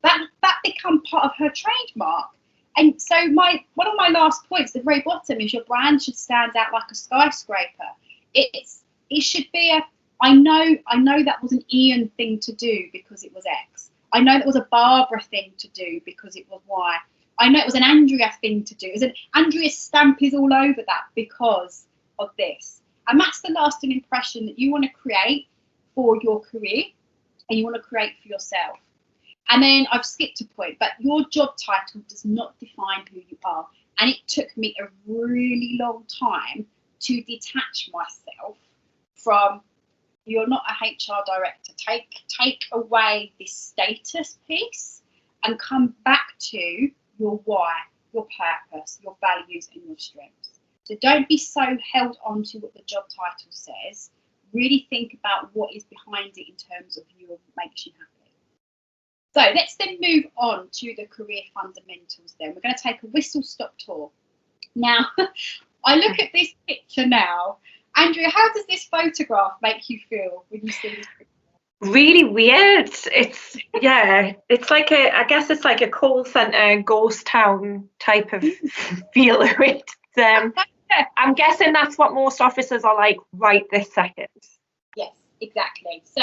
That become part of her trademark. And so one of my last points, the very bottom, is your brand should stand out like a skyscraper. It should be I know that was an Ian thing to do because it was X. I know that was a Barbara thing to do because it was Y. I know it was an Andrea thing to do. It was an Andrea stamp is all over that because of this. And that's the lasting impression that you want to create for your career and you want to create for yourself. And then I've skipped a point, but your job title does not define who you are. And it took me a really long time to detach myself from, you're not a HR director. Take away this status piece and come back to your why, your purpose, your values and your strengths. So don't be so held on to what the job title says. Really think about what is behind it in terms of you and what makes you happy. So let's then move on to the career fundamentals then. We're going to take a whistle-stop tour. Now, I look at this picture now. Andrea, how does this photograph make you feel when you see this picture? Really weird. It's like I guess it's like a call centre, ghost town type of feel of it. I'm guessing that's what most offices are like right this second. Yes, exactly. So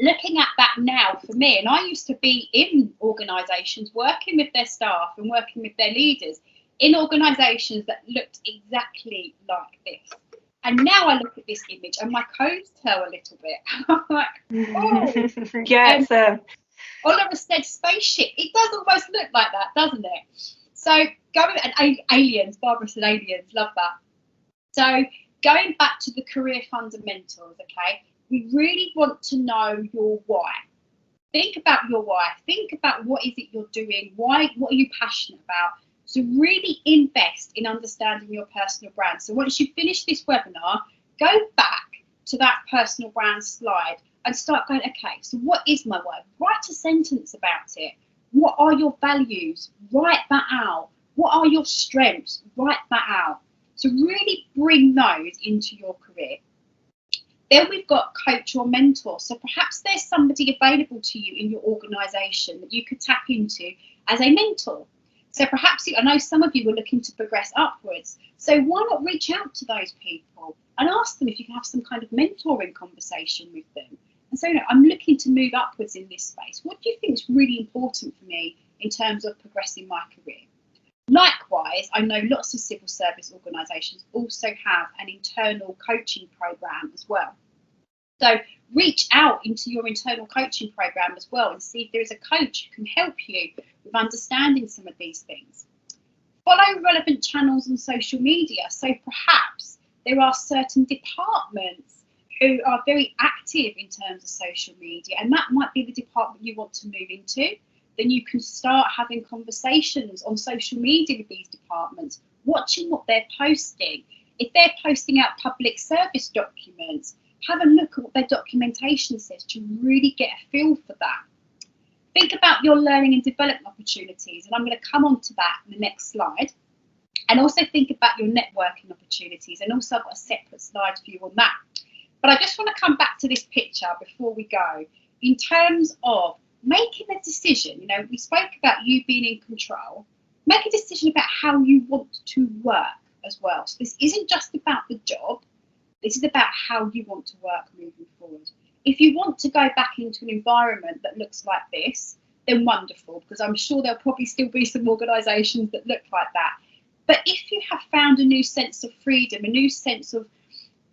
looking at that now for me, and I used to be in organisations working with their staff and working with their leaders in organisations that looked exactly like this. And now I look at this image and my codes tell a little bit. I'm like, oh. Yeah, it's Oliver said spaceship. It does almost look like that, doesn't it? So going and aliens, Barbara said aliens, love that. So going back to the career fundamentals, okay, we really want to know your why. Think about your why. Think about what is it you're doing, what are you passionate about? So really invest in understanding your personal brand. So once you finish this webinar, go back to that personal brand slide and start going, okay, so what is my why? Write a sentence about it. What are your values? Write that out. What are your strengths? Write that out. So really bring those into your career. Then we've got coach or mentor. So perhaps there's somebody available to you in your organisation that you could tap into as a mentor. So perhaps, I know some of you were looking to progress upwards. So why not reach out to those people and ask them if you can have some kind of mentoring conversation with them. And so, I'm looking to move upwards in this space. What do you think is really important for me in terms of progressing my career? Likewise, I know lots of civil service organisations also have an internal coaching programme as well. So reach out into your internal coaching programme as well and see if there is a coach who can help you with understanding some of these things. Follow relevant channels on social media. So perhaps there are certain departments who are very active in terms of social media, and that might be the department you want to move into. Then you can start having conversations on social media with these departments, watching what they're posting. If they're posting out public service documents, have a look at what their documentation says to really get a feel for that. Think about your learning and development opportunities, and I'm going to come on to that in the next slide. And also think about your networking opportunities, and also I've got a separate slide for you on that. But I just want to come back to this picture before we go. In terms of making a decision, we spoke about you being in control. Make a decision about how you want to work as well. So this isn't just about the job. This is about how you want to work moving forward. If you want to go back into an environment that looks like this, then wonderful, because I'm sure there'll probably still be some organisations that look like that. But if you have found a new sense of freedom, a new sense of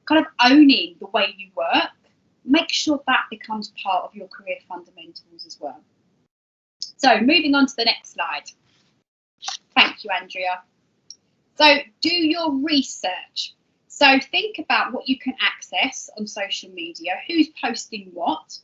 kind of owning the way you work, make sure that becomes part of your career fundamentals as well. So moving on to the next slide. Thank you, Andrea. So do your research. So think about what you can access on social media, who's posting what.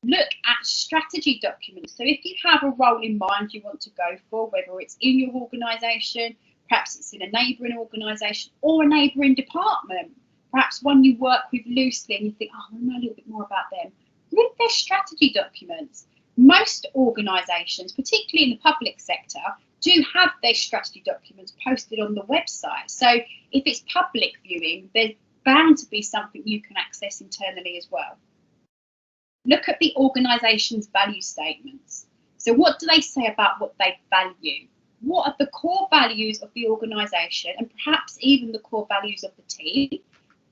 Look at strategy documents. So if you have a role in mind you want to go for, whether it's in your organisation, perhaps it's in a neighbouring organisation or a neighbouring department, perhaps one you work with loosely and you think, oh, I want to know a little bit more about them. Read their strategy documents. Most organisations, particularly in the public sector, do have their strategy documents posted on the website. So if it's public viewing, there's bound to be something you can access internally as well. Look at the organisation's value statements. So what do they say about what they value? What are the core values of the organisation and perhaps even the core values of the team?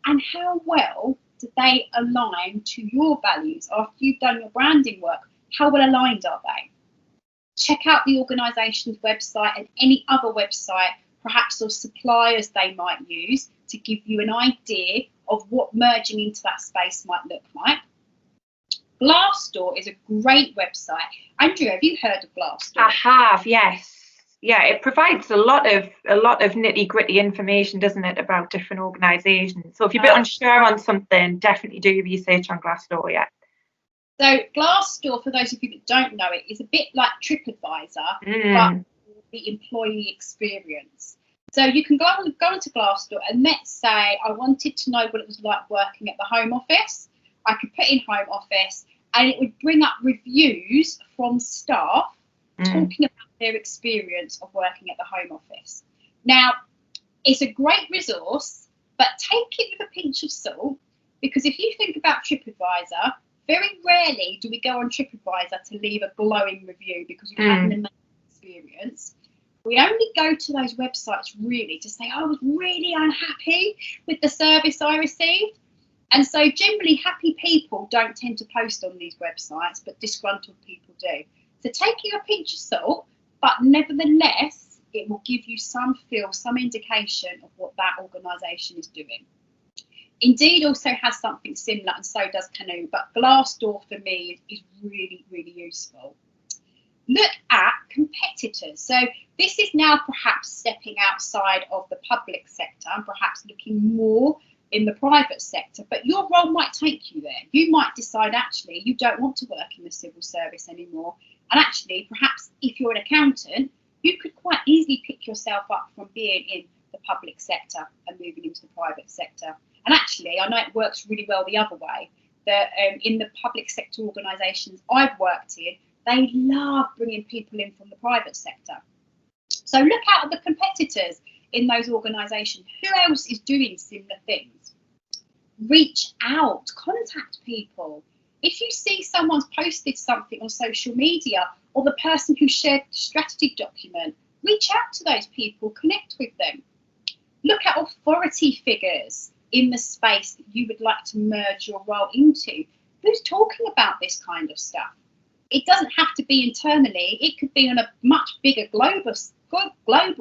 And how well do they align to your values after you've done your branding work? How well aligned are they? Check out the organisation's website and any other website, perhaps of suppliers they might use, to give you an idea of what merging into that space might look like. Glassdoor is a great website. Andrea, have you heard of Glassdoor? I have, yes. Yeah, it provides a lot of nitty-gritty information, doesn't it, about different organisations. So if you're a bit unsure on something, definitely do your research on Glassdoor, yeah. So Glassdoor, for those of you that don't know it, is a bit like TripAdvisor, but the employee experience. So you can go onto Glassdoor and let's say I wanted to know what it was like working at the Home Office. I could put in Home Office and it would bring up reviews from staff talking about their experience of working at the Home Office. Now, it's a great resource, but take it with a pinch of salt, because if you think about TripAdvisor, very rarely do we go on TripAdvisor to leave a glowing review because we've had an amazing experience. We only go to those websites really to say, I was really unhappy with the service I received. And so generally happy people don't tend to post on these websites, but disgruntled people do. So take it with a pinch of salt, but nevertheless, it will give you some feel, some indication of what that organisation is doing. Indeed also has something similar, and so does Canoe, but Glassdoor for me is really, really useful. Look at competitors. So this is now perhaps stepping outside of the public sector and perhaps looking more in the private sector, but your role might take you there. You might decide actually you don't want to work in the civil service anymore, and actually perhaps if you're an accountant, you could quite easily pick yourself up from being in the public sector and moving into the private sector. And actually, I know it works really well the other way, that in the public sector organisations I've worked in, they love bringing people in from the private sector. So look out at the competitors in those organisations. Who else is doing similar things? Reach out, contact people. If you see someone's posted something on social media, or the person who shared the strategy document, reach out to those people, connect with them. Look at authority figures in the space that you would like to merge your role into. Who's talking about this kind of stuff? It doesn't have to be internally. It could be on a much bigger global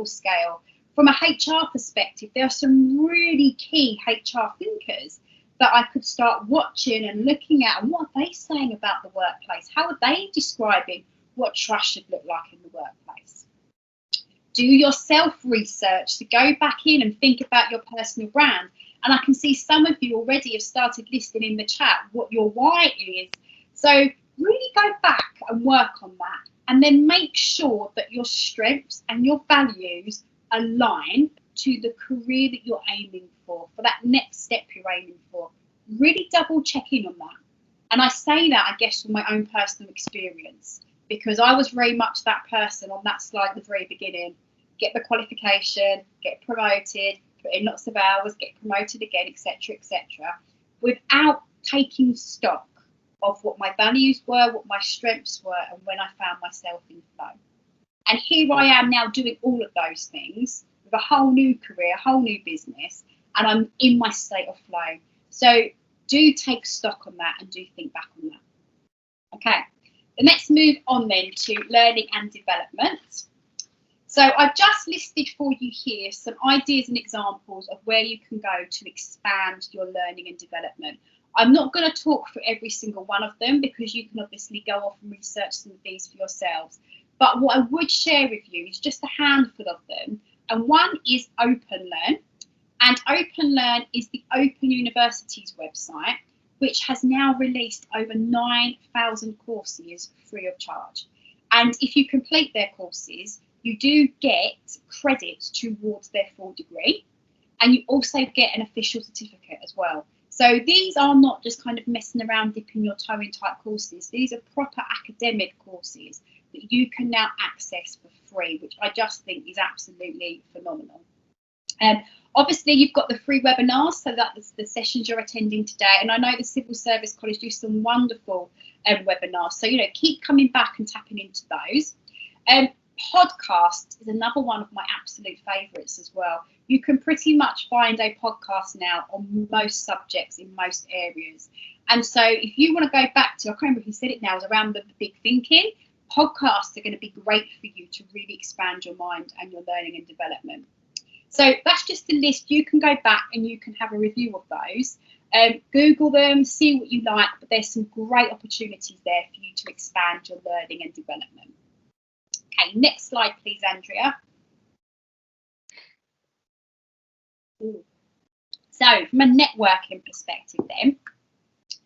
scale. From a HR perspective, there are some really key HR thinkers that I could start watching and looking at, and what are they saying about the workplace? How are they describing what trust should look like in the workplace? Do your self-research to go back in and think about your personal brand. And I can see some of you already have started listing in the chat what your why is. So really go back and work on that, and then make sure that your strengths and your values align to the career that you're aiming for that next step you're aiming for. Really double check in on that. And I say that, I guess, from my own personal experience, because I was very much that person on that slide at the very beginning. Get the qualification, get promoted, put in lots of hours, get promoted again, etc., without taking stock of what my values were, what my strengths were, and when I found myself in flow. And here I am now doing all of those things with a whole new career, a whole new business, and I'm in my state of flow. So do take stock on that and do think back on that. Okay, let's move on then to learning and development. So I've just listed for you here some ideas and examples of where you can go to expand your learning and development. I'm not going to talk for every single one of them because you can obviously go off and research some of these for yourselves. But what I would share with you is just a handful of them. And one is Openlearn. And Openlearn is the Open University's website, which has now released over 9,000 courses free of charge. And if you complete their courses, you do get credit towards their full degree, and you also get an official certificate as well. So these are not just kind of messing around, dipping your toe in type courses. These are proper academic courses that you can now access for free, which I just think is absolutely phenomenal. Obviously, you've got the free webinars, so that's the sessions you're attending today. And I know the Civil Service College do some wonderful webinars. So, keep coming back and tapping into those. Podcast is another one of my absolute favourites as well. You can pretty much find a podcast now on most subjects in most areas. And so if you want to go back to, I can't remember who said it now, it was around the big thinking, podcasts are going to be great for you to really expand your mind and your learning and development. So that's just a list. You can go back and you can have a review of those. Google them, see what you like, but there's some great opportunities there for you to expand your learning and development. Okay, next slide, please, Andrea. Ooh. So from a networking perspective then,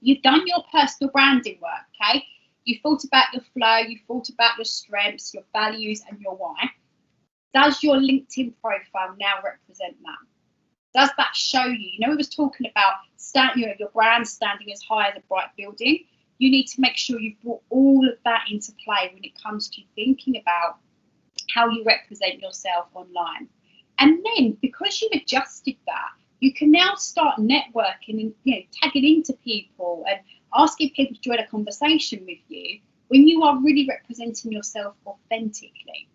you've done your personal branding work, okay? You've thought about your flow, you've thought about your strengths, your values and your why. Does your LinkedIn profile now represent that? Does that show you? We was talking about your brand standing as high as a bright building. You need to make sure you've brought all of that into play when it comes to thinking about how you represent yourself online. And then because you've adjusted that, you can now start networking and tagging into people and asking people to join a conversation with you when you are really representing yourself authentically.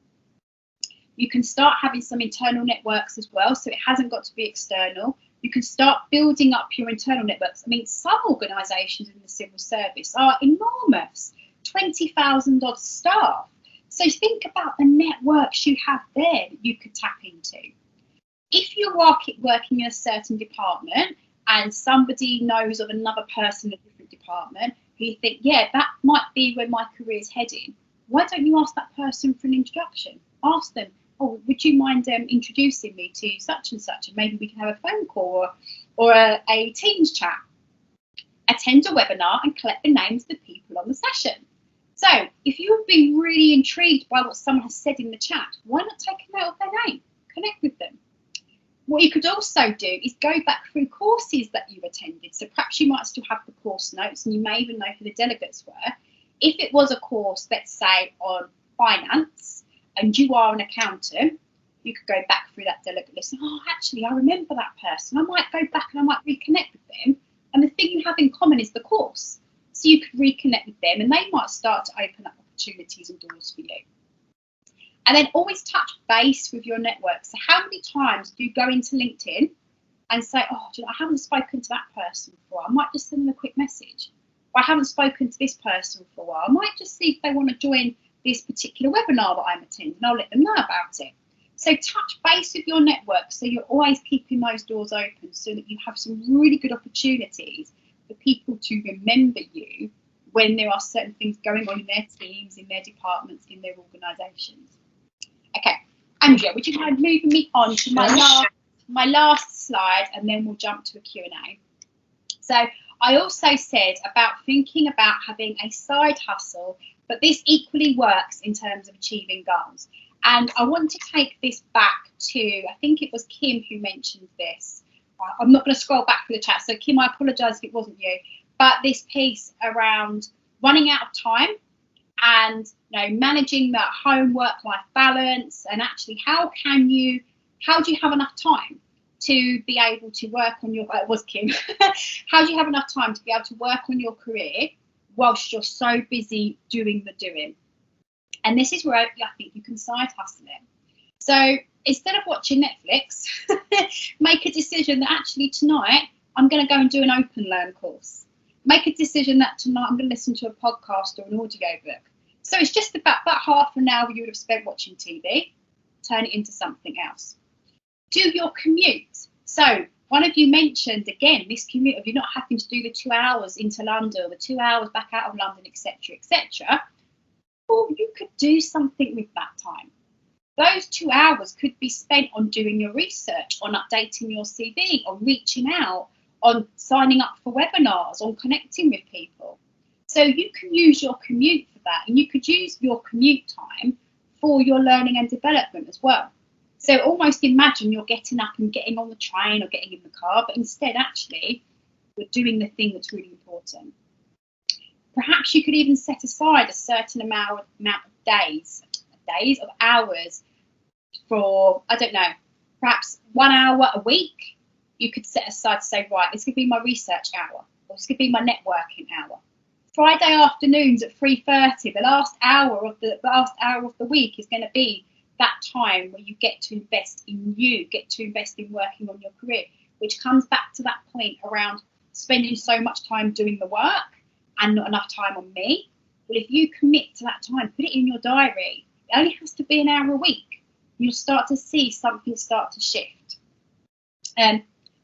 You can start having some internal networks as well, so it hasn't got to be external. You can start building up your internal networks. I mean, some organisations in the civil service are enormous, 20,000 odd staff. So think about the networks you have there that you could tap into. If you are working in a certain department and somebody knows of another person in a different department who you think, yeah, that might be where my career is heading, why don't you ask that person for an introduction? Ask them, oh, would you mind introducing me to such and such, and maybe we can have a phone call or a Teams chat. Attend a webinar and collect the names of the people on the session. So if you have been really intrigued by what someone has said in the chat, why not take a note of their name, connect with them? What you could also do is go back through courses that you've attended. So perhaps you might still have the course notes and you may even know who the delegates were. If it was a course, let's say on finance, and you are an accountant, you could go back through that delegate list and, oh, actually, I remember that person. I might go back and I might reconnect with them. And the thing you have in common is the course. So you could reconnect with them and they might start to open up opportunities and doors for you. And then always touch base with your network. So how many times do you go into LinkedIn and say, oh, I haven't spoken to that person before. I might just send them a quick message. Or I haven't spoken to this person for a while. I might just see if they want to join this particular webinar that I'm attending. I'll let them know about it. So touch base with your network so you're always keeping those doors open so that you have some really good opportunities for people to remember you when there are certain things going on in their teams, in their departments, in their organisations. Okay, Andrea, would you mind moving me on to my last slide, and then we'll jump to a Q&A. So I also said about thinking about having a side hustle, but this equally works in terms of achieving goals. And I want to take this back to, I think it was Kim who mentioned this. I'm not going to scroll back through the chat, so Kim, I apologise if it wasn't you, but this piece around running out of time and managing that home work-life balance, and actually how do you have enough time to be able to work on your, it was Kim, how do you have enough time to be able to work on your career whilst you're so busy doing the doing? And this is where I think you can side hustle it. So instead of watching Netflix, make a decision that actually tonight I'm going to go and do an Openlearn course. Make a decision that tonight I'm going to listen to a podcast or an audiobook. So it's just about half an hour you would have spent watching TV, turn it into something else. Do your commute. So one of you mentioned, again, this commute of you not having to do the 2 hours into London or the 2 hours back out of London, etc., etc. Or you could do something with that time. Those 2 hours could be spent on doing your research, on updating your CV, on reaching out, on signing up for webinars, on connecting with people. So you can use your commute for that, and you could use your commute time for your learning and development as well. So almost imagine you're getting up and getting on the train or getting in the car, but instead actually you're doing the thing that's really important. Perhaps you could even set aside a certain amount of hours for, I don't know, perhaps 1 hour a week. You could set aside to say, right, this could be my research hour, or this could be my networking hour. Friday afternoons at 3:30, the last hour of the week is going to be that time where you get to invest in you, get to invest in working on your career, which comes back to that point around spending so much time doing the work and not enough time on me. Well, if you commit to that time, put it in your diary. It only has to be an hour a week. You'll start to see something start to shift.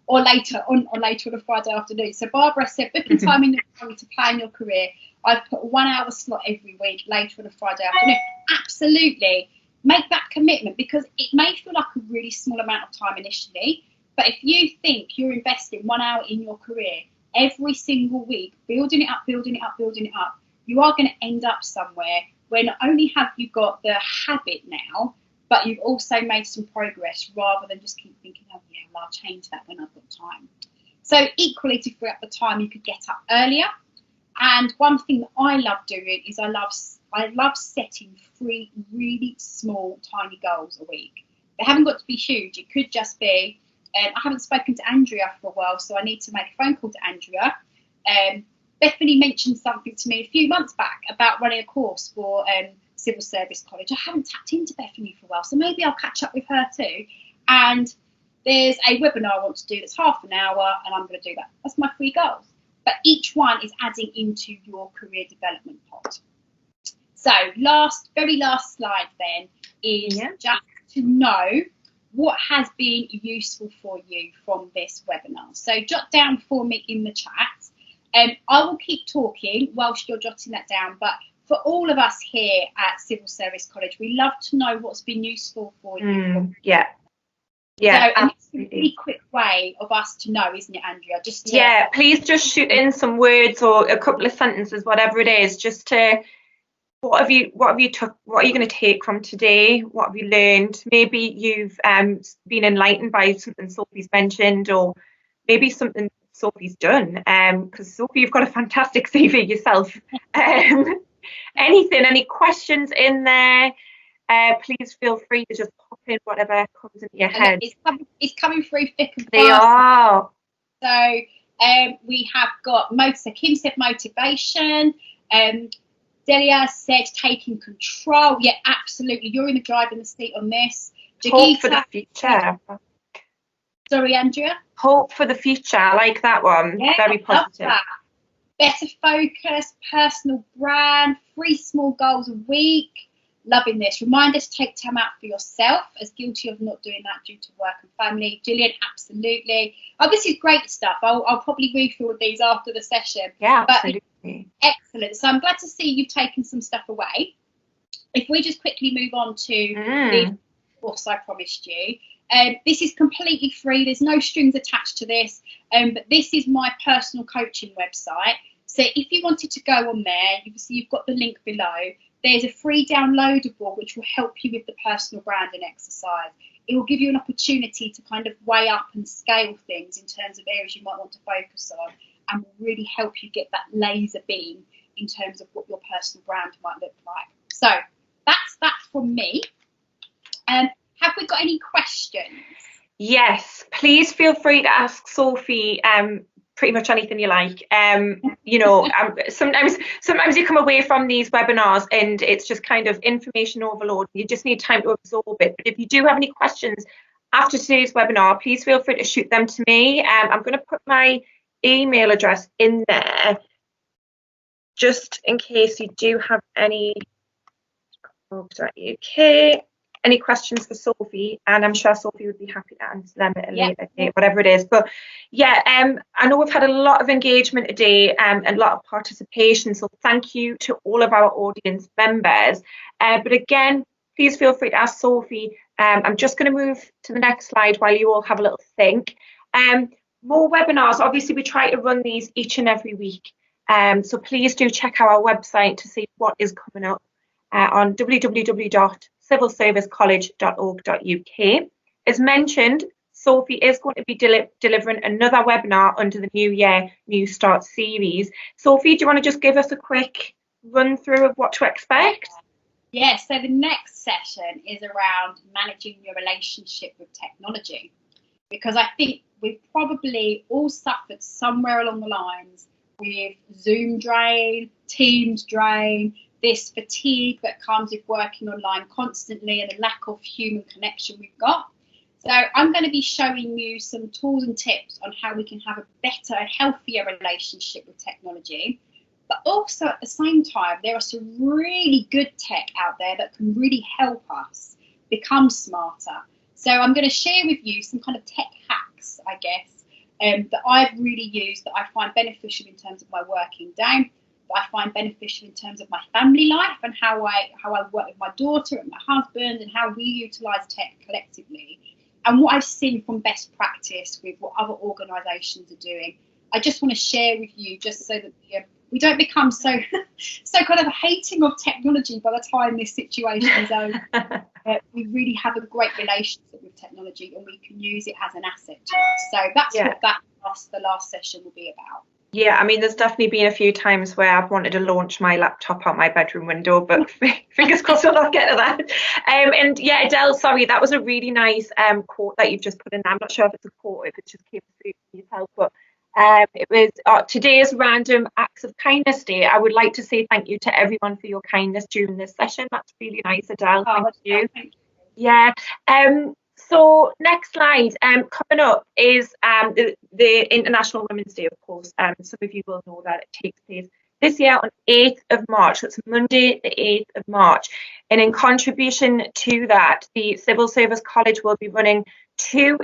Or later on a Friday afternoon. So Barbara said, booking time in your diary to plan your career. I've put a 1 hour slot every week later on a Friday afternoon. Absolutely. Make that commitment, because it may feel like a really small amount of time initially, but if you think you're investing 1 hour in your career every single week, building it up, you are going to end up somewhere where not only have you got the habit now, but you've also made some progress, rather than just keep thinking, oh yeah, well, I'll change that when I've got time. So equally, to free up the time, you could get up earlier. And one thing that I love doing is I love setting 3 really small, tiny goals a week. They haven't got to be huge. It could just be, I haven't spoken to Andrea for a while, so I need to make a phone call to Andrea. Bethany mentioned something to me a few months back about running a course for Civil Service College. I haven't tapped into Bethany for a while, so maybe I'll catch up with her too. And there's a webinar I want to do that's half an hour, and I'm going to do that. That's my 3 goals. But each one is adding into your career development pot. So very last slide then is just to know what has been useful for you from this webinar. So jot down for me in the chat. I will keep talking whilst you're jotting that down, but for all of us here at Civil Service College, we love to know what's been useful for you. Yeah, so, and it's a absolutely. really quick way of us to know, isn't it, Andrea? Please just shoot in some words or a couple of sentences, whatever it is, just to what are you going to take from today? What have you learned? Maybe you've been enlightened by something Sophie's mentioned, or maybe something Sophie's done, because Sophie, you've got a fantastic CV yourself. Any questions in there, please feel free to just pop in whatever comes into your head. It's coming through thick and fast. They are. So we have got Kim said motivation. Delia said taking control. Yeah, absolutely. You're in the driving seat on this. Hope for the future. Sorry, Andrea. Hope for the future. I like that one. Yeah, very positive. Better focus, personal brand, 3 small goals a week. Loving this. Reminder to take time out for yourself, as guilty of not doing that due to work and family. Gillian, absolutely. Oh, this is great stuff. I'll probably read through all these after the session. Yeah, absolutely. Excellent. So I'm glad to see you've taken some stuff away. If we just quickly move on to the course I promised you. This is completely free. There's no strings attached to this. But this is my personal coaching website. So if you wanted to go on there, you've got the link below. There's a free downloadable which will help you with the personal branding exercise. It will give you an opportunity to kind of weigh up and scale things in terms of areas you might want to focus on, and will really help you get that laser beam in terms of what your personal brand might look like. So that's from me. Have we got any questions? Yes, please feel free to ask Sophie pretty much anything you like. You know, sometimes you come away from these webinars and it's just kind of information overload. You just need time to absorb it. But if you do have any questions after today's webinar, please feel free to shoot them to me. I'm going to put my email address in there just in case you do have any. UK. Any questions for Sophie? And I'm sure Sophie would be happy to answer them at a later date, whatever it is. But yeah, I know we've had a lot of engagement today and a lot of participation. So thank you to all of our audience members. But again, please feel free to ask Sophie. I'm just going to move to the next slide while you all have a little think. More webinars. Obviously, we try to run these each and every week. So please do check out our website to see what is coming up. On www.civilservicecollege.org.uk. As mentioned, Sophie is going to be delivering another webinar under the New Year, New Start series. Sophie, do you want to just give us a quick run through of what to expect? Yes, so the next session is around managing your relationship with technology, because I think we've probably all suffered somewhere along the lines with Zoom drain, Teams drain, this fatigue that comes with working online constantly and the lack of human connection we've got. So I'm going to be showing you some tools and tips on how we can have a better and healthier relationship with technology. But also at the same time, there are some really good tech out there that can really help us become smarter. So I'm going to share with you some kind of tech hacks, I guess, that I've really used that I find beneficial in terms of my working day. I find beneficial in terms of my family life and how I work with my daughter and my husband and how we utilise tech collectively, and what I've seen from best practice with what other organisations are doing. I just want to share with you just so that we don't become so kind of hating of technology by the time this situation is over. We really have a great relationship with technology and we can use it as an asset to us. So that's what the last session will be about. Yeah, I mean, there's definitely been a few times where I've wanted to launch my laptop out my bedroom window, but fingers crossed we'll not get to that. And yeah, Adele, sorry, that was a really nice quote that you've just put in there. I'm not sure if it's a quote, if it just came through yourself, but it was today's Random Acts of Kindness Day. I would like to say thank you to everyone for your kindness during this session. That's really nice, Adele. Thank you. Yeah. So next slide, coming up is the International Women's Day, of course. Some of you will know that it takes place this year on 8th of March. So it's Monday, the 8th of March. And in contribution to that, the Civil Service College will be running 2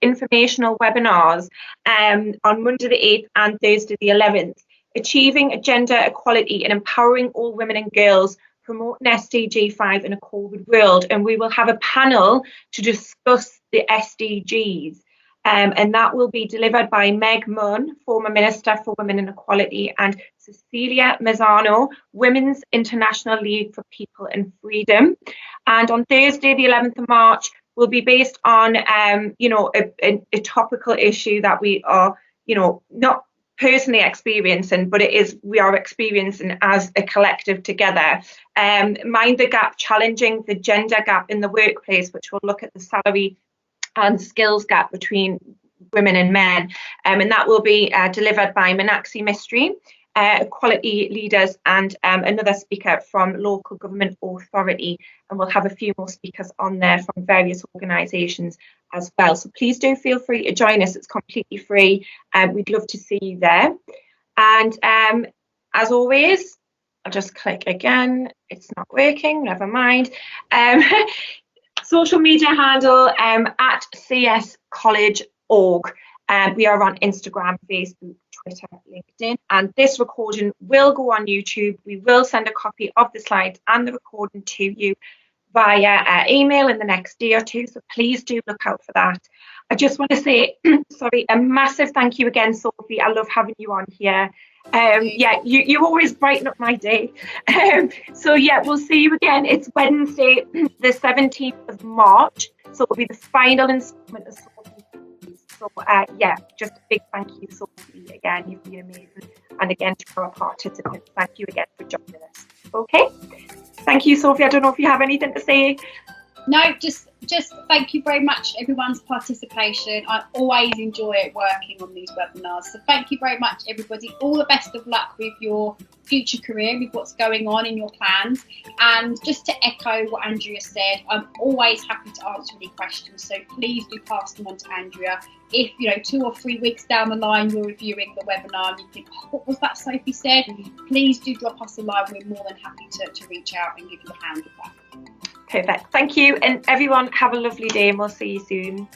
informational webinars on Monday the 8th and Thursday the 11th, achieving gender equality and empowering all women and girls, promoting SDG 5 in a COVID world. And we will have a panel to discuss the SDGs. And that will be delivered by Meg Munn, former Minister for Women and Equality, and Cecilia Mazzano, Women's International League for People and Freedom. And on Thursday, the 11th of March, will be based on, a topical issue that we are, not personally experiencing, but we are experiencing as a collective together. Mind the Gap, challenging the gender gap in the workplace, which will look at the salary and skills gap between women and men. And that will be delivered by Meenakshi Mistry, equality leaders, and another speaker from local government authority. And we'll have a few more speakers on there from various organisations as well. So please do feel free to join us. It's completely free. We'd love to see you there. And as always, I'll just click again. It's not working, never mind. Social media handle at cscollege.org. We are on Instagram, Facebook, Twitter, LinkedIn, and this recording will go on YouTube. We will send a copy of the slides and the recording to you via email in the next day or two, so please do look out for that. I just want to say, a massive thank you again, Sophie. I love having you on here. You always brighten up my day. So yeah, we'll see you again. It's Wednesday, the 17th of March. So it'll be the final installment of Sophie. So just a big thank you, Sophie, again. You've been amazing. And again, to our participants, thank you again for joining us. Okay. Thank you, Sophie. I don't know if you have anything to say. No, just just thank you very much for everyone's participation. I always enjoy working on these webinars. So thank you very much, everybody. All the best of luck with your future career, with what's going on in your plans. And just to echo what Andrea said, I'm always happy to answer any questions. So please do pass them on to Andrea. If 2 or 3 weeks down the line you're reviewing the webinar and you think, oh, what was that Sophie said? Please do drop us a line. We're more than happy to reach out and give you a hand with that. Perfect. Thank you. And everyone, have a lovely day and we'll see you soon.